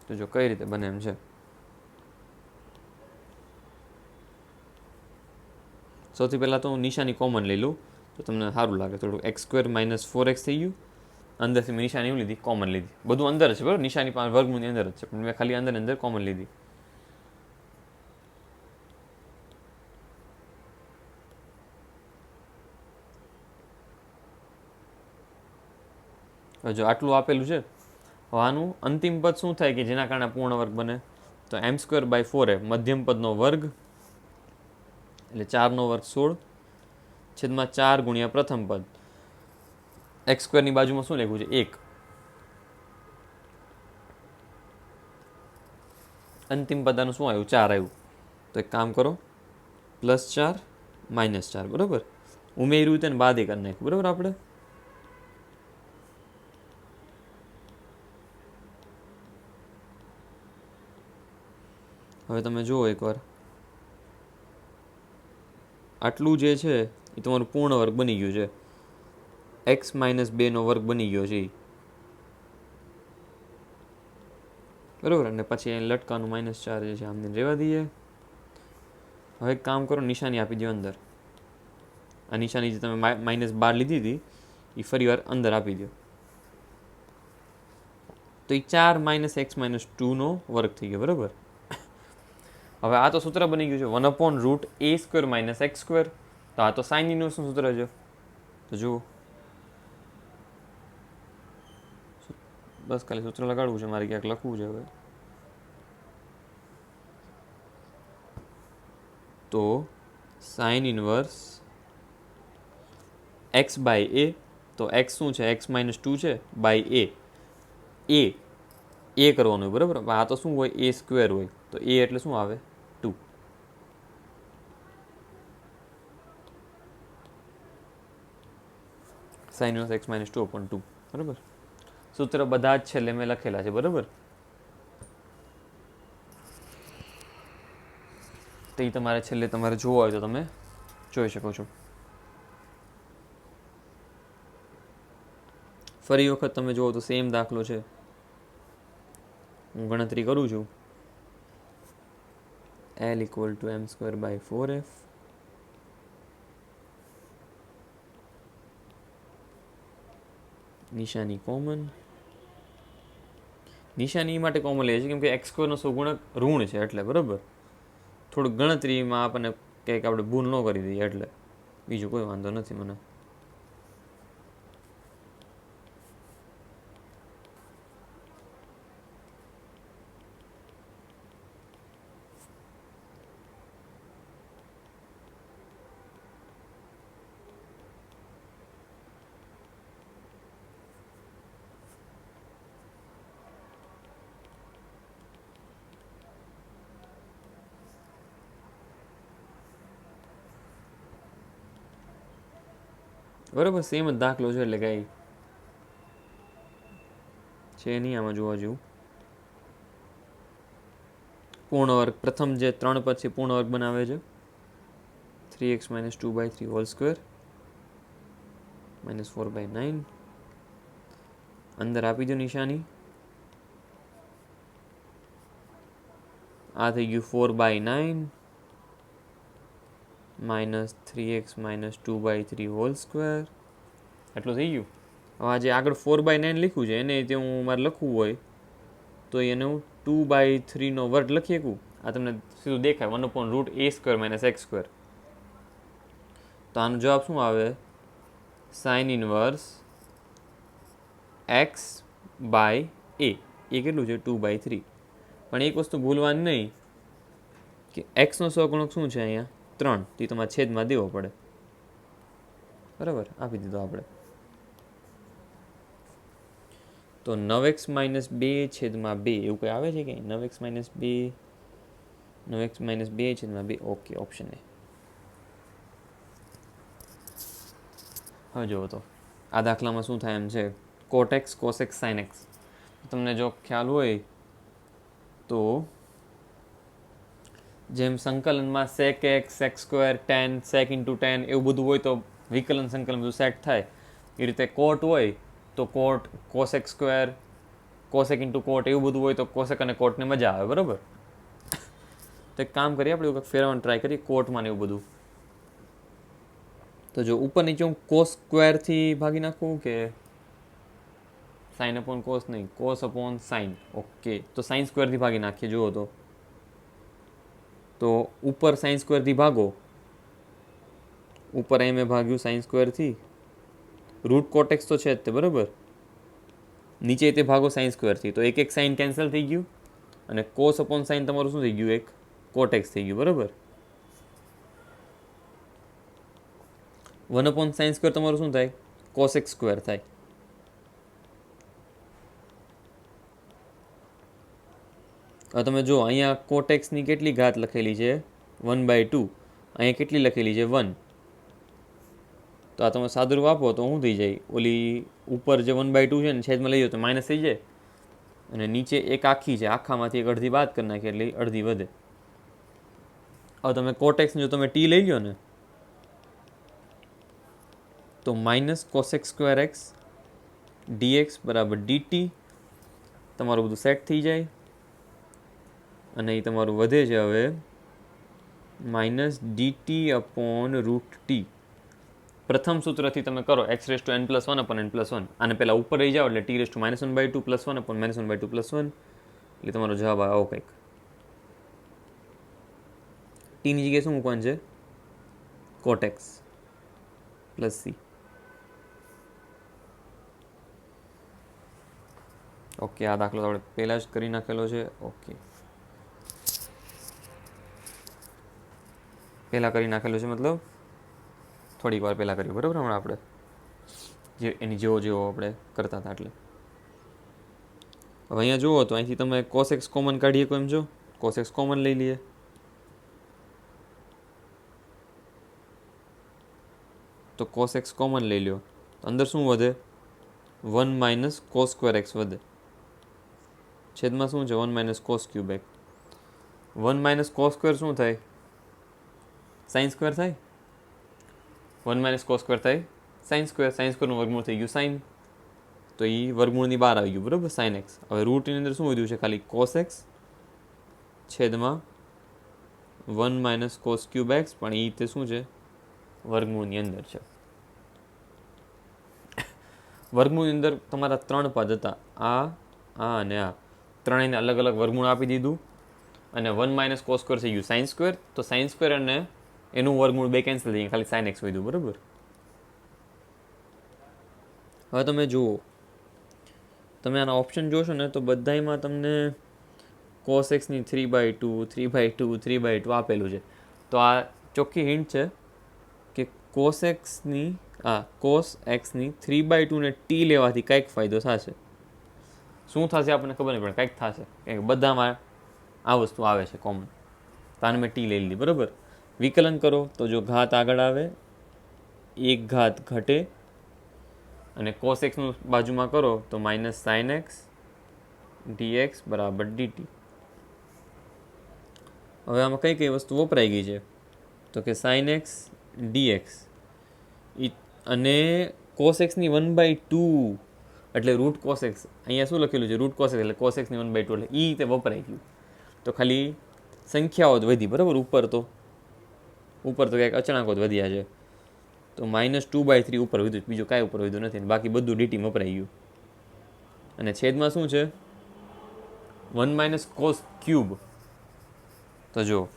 તો જો કઈ રીતે બને એમ છે. સૌથી પહેલાં તો હું નિશાની કોમન લઈ લઉં તો તમને સારું લાગે થોડું. એક્સ સ્ક્વેર માઇનસ 4x થઈ ગયું. અંદરથી મેં નિશાની એવું લીધી, કોમન લીધી. બધું અંદર છે બરાબર, નિશાની પાસે વર્ગમૂળની અંદર જ છે, પણ મેં ખાલી અંદર કોમન લીધી. જો આટલું આપેલું છે, હવે આનું અંતિમ પદ શું થાય કે જેના કારણે પૂર્ણ વર્ગ બને? તો એમ સ્ક્વેર બાય 4f મધ્યમ પદનો વર્ગ એટલે 4નો વર્ગ 16 છેદમાં 4 ગુણ્યા પ્રથમ પદ. એક્સ સ્ક્વેરની બાજુમાં શું લખ્યું છે? 1. અંતિમ પદાનું શું આવ્યું? 4 આવ્યું. તો એક કામ કરો, +4 -4 બરાબર. ઉમેર્યું તેને બાદ કરી નાખ્યું બરાબર. આપણે હવે તમે જુઓ એકવાર, આટલું જે છે એ તમારું પૂર્ણ વર્ગ બની ગયું છે. x - 2નો વર્ગ બની ગયો છે બરાબર. અને પછી અહીં લટકાનું -4 જે છે આમને રહેવા દઈએ. હવે એક કામ કરો, નિશાની આપી દો અંદર. આ નિશાની જે તમે -12 લીધી હતી એ ફરી વાર અંદર આપી દો. તો એ 4 - x - 2નો વર્ગ થઈ ગયો બરાબર. હવે આ તો સૂત્ર બની ગયું છે 1/√a² - x². તો આ તો સાઇન ઇન્વર્સનું સૂત્ર છે. તો જુઓ, બસ ખાલી સૂત્ર લગાડવું છે, મારે ક્યાંક લખવું છે. હવે તો sine inverse x by a. તો x શું છે? x - 2 છે બાય a કરવાનું હોય બરાબર. આ તો શું હોય? a² હોય. તો a એટલે શું આવે? 2. સાઇન ઇન્વર્સ x - 2/2 બરાબર. સૂત્ર બધા જ છેલ્લે મેં લખેલા છે બરાબર. તો એ તમારે છેલ્લે તમારે જોવા હોય તો તમે જોઈ શકો છો. ફરી વખત તમે જુઓ તો સેમ દાખલો છે. હું ગણતરી કરું છું. L = m²/4f. નિશાની કોમન. નિશાની માટે કોમન લે છે કેમ કે x² નો સહગુણક ઋણ છે એટલે બરાબર. થોડુંક ગણતરીમાં આપણને કંઈક આપણે ભૂલ ન કરી દઈએ એટલે, બીજું કોઈ વાંધો નથી મને. બરાબર, સેમ જ દાખલો છે એટલે કાંઈ છે નહીં આમાં જોવા જેવું. પૂર્ણ વર્ગ પ્રથમ જે 3 પદ છે પૂર્ણ વર્ગ બનાવે છે. 3x - 2/3 whole square -4/9. અંદર આપી દો નિશાની. આ થઈ ગયું 4/9 -3x - 2/3 હોલ સ્ક્વેર. એટલું થઈ ગયું. હવે આ જે આગળ 4/9 લખ્યું છે એને તે હું મારે લખવું હોય તો એને હું 2/3નો વર્ગ લખી શકું. આ તમને સીધું દેખાય 1/√a² - x². તો આનો જવાબ શું આવે? Sine inverse x by a. એ કેટલું છે? 2/3. પણ એક વસ્તુ ભૂલવાની નહીં કે એક્સનો સહગુણક શું છે અહીંયા? 3. તે તમારે છેદમાં દેવો પડે. બરાબર, આપી દીધો આપણે. તો 9x - 2/2 એવું કંઈ આવે છે કે 9x - 2 9x - 2/2? Okay, option A. હવે જુઓ તો આ દાખલામાં શું થાય એમ છે, cot x cos x sin x. તમને જો ખ્યાલ હોય તો જેમ સંકલનમાં sec x sec square tan sec × tan એવું બધું હોય તો વિકલન સંકલન બધું સેટ થાય. એ રીતે કોટ હોય તો કોટ cos x સ્ક્વેર cosec × કોટ એવું બધું હોય તો કોસેક અને કોટને મજા આવે, બરાબર. તો એક કામ કરીએ, આપણે એવું ફેરવવાનું ટ્રાય કરીએ કોટમાં ને એવું બધું. તો જો ઉપર નીચે હું કોસ સ્ક્વેરથી ભાગી નાખું કે સાઇન અપોન કોસ નહીં, કોસ અપોન સાઇન. ઓકે, તો સાઇન સ્ક્વેરથી ભાગી નાખીએ. જુઓ તો ઉપર સાઇન સ્ક્વેરથી ભાગો, ઉપર અહીં મેં ભાગ્યું સાઇન સ્ક્વેરથી, રૂટ કોટેક્સ તો છે જ તે, બરાબર. નીચે તે ભાગો સાઇન સ્ક્વેરથી, તો એક સાઇન કેન્સલ થઈ ગયું અને કોસ અપોન સાઇન તમારું શું થઈ ગયું, એક કોટેક્સ થઈ ગયું, બરાબર. 1 અપોન સાઇન સ્ક્વેર તમારું શું થાય, કોસેક સ્ક્વેર થાય. હવે તમે જો અહીંયા કોટેક્સની કેટલી ઘાત લખેલી છે, 1/2. અહીંયા કેટલી લખેલી છે, 1. તો આ તમે સાદુરૂપ આપો તો શું થઈ જાય, ઓલી ઉપર જે 1/2 છે ને છેદમાં લઈ જાઓ તો માઇનસ થઈ જાય, અને નીચે એક આખી છે, આખામાંથી એક અડધી બાદ કરી નાખી એટલે અડધી વધે. હવે તમે કોટેક્સ જો તમે ટી લઈ લો ને તો minus cosec square x dx બરાબર dt. તમારું બધું સેટ થઈ જાય અને એ તમારું વધે છે હવે minus dt upon route T. પ્રથમ સૂત્રથી તમે કરો x⁻n+1 અપોન n+1. આને પહેલાં ઉપર રહી જાઓ એટલે t⁻−1/2 +1 અપોન -1/2 +1. એટલે તમારો જવાબ આવો કંઈક. ટીની જગ્યાએ શું મૂકવાનું છે, કોટેક્સ પ્લસ સી. ઓકે, આ દાખલો આપણે પહેલાં જ કરી નાખેલો છે. ઓકે, પહેલાં કરી નાખેલો છે, મતલબ થોડીક વાર પહેલાં કર્યું, બરાબર. હમણાં આપણે જે એની જેવો આપણે કરતા હતા એટલે. હવે અહીંયા જુઓ તો અહીંથી તમે કોસેક્સ કોમન કાઢીએ કોઈ એમ જો, કોસેક્સ કોમન લઈ લઈએ. તો કોસેક્સ કોમન લઈ લો, અંદર શું વધે, 1 - cos સ્ક્વેર એક્સ વધે. છેદમાં શું છે, 1 - cos cube x. 1 - cos square શું થાય, સાઇન સ્ક્વેર થાય. 1 - cos સ્ક્વેર થાય સાઇન સ્ક્વેર. સાઇન સ્ક્વેરનું વર્ગમૂળ થઈ ગયું સાઇન, તો એ વર્ગમૂળની બહાર આવી ગયું, બરાબર, સાઇન એક્સ. હવે રૂટની અંદર શું વધ્યું છે, ખાલી કોસ એક્સ છેદમાં 1 - cos ક્યુબ એક્સ, પણ એ તે શું છે, વર્ગમૂળની અંદર છે. વર્ગમૂળની અંદર તમારા 3 પદ હતા, આ અને આ ત્રણેયને અલગ અલગ વર્ગમૂળ આપી દીધું અને 1 - cos સ્ક્વેર થઈ ગયું સાઇન સ્ક્વેર. તો સાઇન સ્ક્વેર અને એનું વર્ગમૂળ બે કેન્સલ થઈ ગયા, ખાલી સાઇન એક્સ વધ્યું, બરાબર. હવે તમે જુઓ, તમે આના ઓપ્શન જોશો ને તો બધામાં તમને કોસ એક્સની 3/2 3/2 3/2 આપેલું છે. તો આ ચોખ્ખી હિન્ટ છે કે કોસ એક્સની 3/2 ને ટી લેવાથી કંઈક ફાયદો થશે. શું થશે આપણને ખબર નહીં, પણ કંઈક થશે, કારણ કે બધામાં આ વસ્તુ આવે છે કોમન. તો આને મેં ટી લઈ લીધી, બરાબર. વિકલન કરો તો જો ઘાત આગળ આવે, એક ઘાત ઘટે, અને કોસ એક્સનું બાજુમાં કરો તો માઇનસ સાઇન એક્સ dx બરાબર dt. હવે આમાં કઈ કઈ વસ્તુ વપરાઈ ગઈ છે, તો કે સાઇન એક્સ dx અને કોસ એક્સની 1/2 એટલે રૂટ કોસ એક્સ. અહીંયા શું લખેલું છે, રૂટ કોસ એક્સ એટલે કોસ એક્સની 1/2 એટલે એ રીતે વપરાઈ ગયું. તો ખાલી સંખ્યાઓ જ વધી, બરાબર. ઉપર તો કંઈક અચળાંકો જ વધ્યા છે. તો -2/3 ઉપર વધ્યું, બીજું કાંઈ ઉપર વધ્યું નથી, બાકી બધું ડીટી વપરાઈ ગયું. અને છેદમાં શું છે, 1 - cos ક્યુબ. તો જો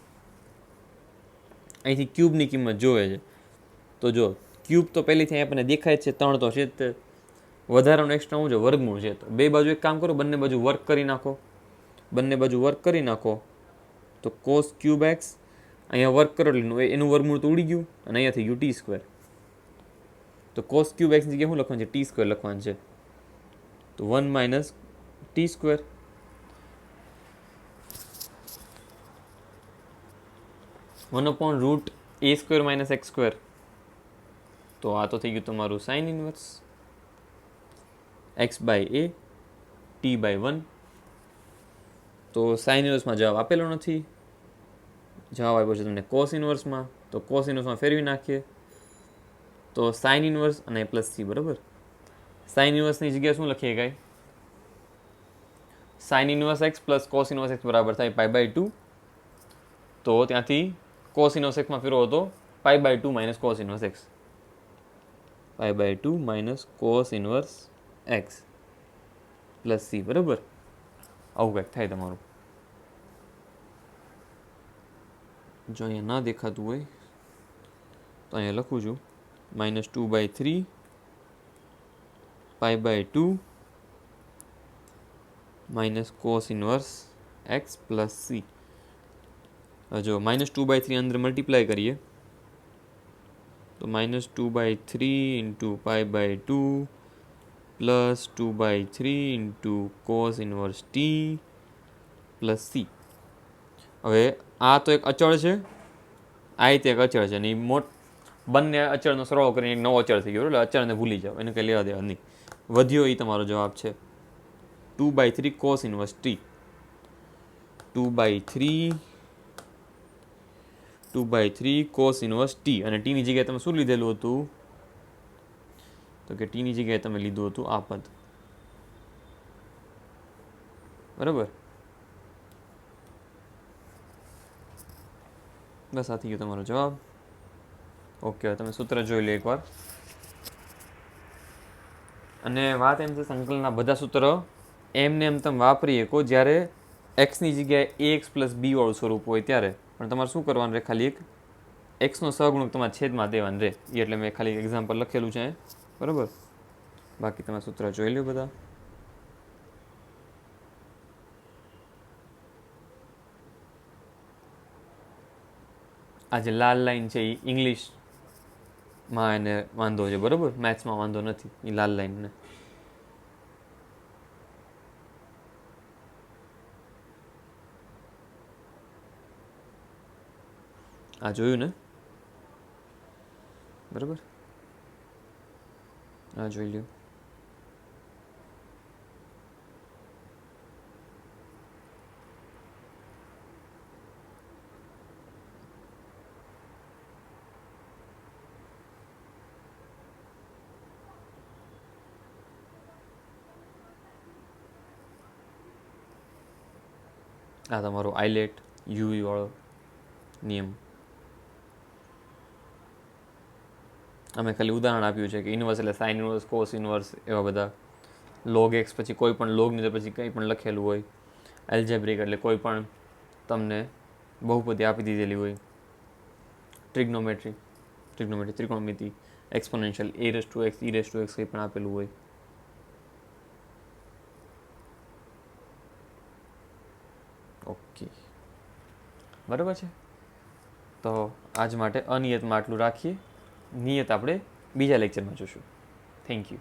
અહીંથી ક્યુબની કિંમત જોવે છે, તો જો ક્યુબ તો પહેલીથી આપણને દેખાય જ છે, 3 તો છે જ. વધારાનું એક્સ્ટ્રા શું છે, વર્ગમૂળ છે. તો બે બાજુ એક કામ કરો, બંને બાજુ વર્ક કરી નાખો. તો કોસ ક્યુબ એક્સ અહીંયા વર્ક કરો એટલે એનું વર્ગમૂળ તો ઉડી ગયું અને અહીંયા થઈ ગયું ટી સ્ક્વેર. તો કોસ ક્યુબ એક્સની જગ્યાએ શું લખવાનું છે? ટી સ્ક્વેર લખવાનું છે. તો 1 minus T square. 1/√a² minus x square. તો આ તો થઈ ગયું તમારું સાઇન ઇનવર્સ x/a t/1. તો સાઇન ઇનવર્સમાં જવાબ આપેલો નથી, જવાબ આપ્યો છે તમને કોસ ઇનવર્સમાં. તો કોસ ઇનવર્સમાં ફેરવી નાખીએ તો સાઇન ઇનવર્સ અને પ્લસ સી. બરાબર. સાઇન ઇનવર્સની જગ્યાએ શું લખીએ કાંઈ? Sine inverse x plus cos inverse x બરાબર થાય π/2. તો ત્યાંથી કોસ ઇનવર્સ એક્સમાં ફેરવો તો π/2 minus cos inverse x. π/2 minus cos inverse x plus C. બરાબર. આવું કંઈક થાય તમારું. જો અહીંયા ના દેખાતું હોય તો અહીંયા લખું છું -2/3 π/2 minus cos inverse x plus c. જો -2/3 અંદર મલ્ટીપ્લાય કરીએ તો -2/3 into π/2 plus 2/3 into cos inverse t plus c. હવે આ તો એક અચળ છે, આ રીતે એક અચળ છે, અને બંને અચળનો સરવાળો કરીને એક નવો અચળ થઈ ગયો. એટલે અચળને ભૂલી જાઓ, એને કંઈ લેવા દેવા નહીં. વધ્યો એ તમારો જવાબ છે 2/3 cos inverse T. 2/3 cos inverse T. અને ટીની જગ્યાએ તમે શું લીધેલું હતું? તો કે ટીની જગ્યાએ તમે લીધું હતું આ પદ. બરાબર. બસ આ થઈ ગયો તમારો જવાબ. ઓકે, તમે સૂત્ર જોઈ લો એકવાર. અને વાત એમ છે, સંકલનના બધા સૂત્રો એમને એમ તમે વાપરી શકો જ્યારે એક્સની જગ્યાએ ax પ્લસ બી વાળું સ્વરૂપ હોય ત્યારે. પણ તમારે શું કરવાનું રહે? ખાલી એક એક્સનો સહગુણક તમારે છેદમાં દેવાનું રહે. એટલે મેં ખાલી એક્ઝામ્પલ લખેલું છે. બરાબર. બાકી તમે સૂત્ર જોઈ લો બધા. આ જે લાલ લાઈન છે એ ઇંગ્લિશમાં એને વાંધો છે. બરાબર. મેથ્સમાં વાંધો નથી એ લાલ લાઈનને. આ જોયું ને? બરાબર. આ જોઈ લ્યો. આ તમારો આઇલેટ યુવી વાળો નિયમ. અમે ખાલી ઉદાહરણ આપ્યું છે કે ઇનવર્સ એટલે સાઇન ઇનવર્સ, કોસ ઇનવર્સ, એવા બધા. લોગ એક્સ પછી કોઈ પણ લોગની પછી કંઈ પણ લખેલું હોય. એલ્જેબ્રિક એટલે કોઈ પણ તમને બહુપદી આપી દીધેલી હોય. ત્રિકોણમિતિ, એક્સપોનેન્શિયલ, a⁻x, e⁻x કંઈ પણ આપેલું હોય. ઓકે, બરાબર છે. તો આજ માટે અનિયતમાં આટલું રાખીએ. નિયત આપણે બીજા લેક્ચરમાં જોશું. Thank you.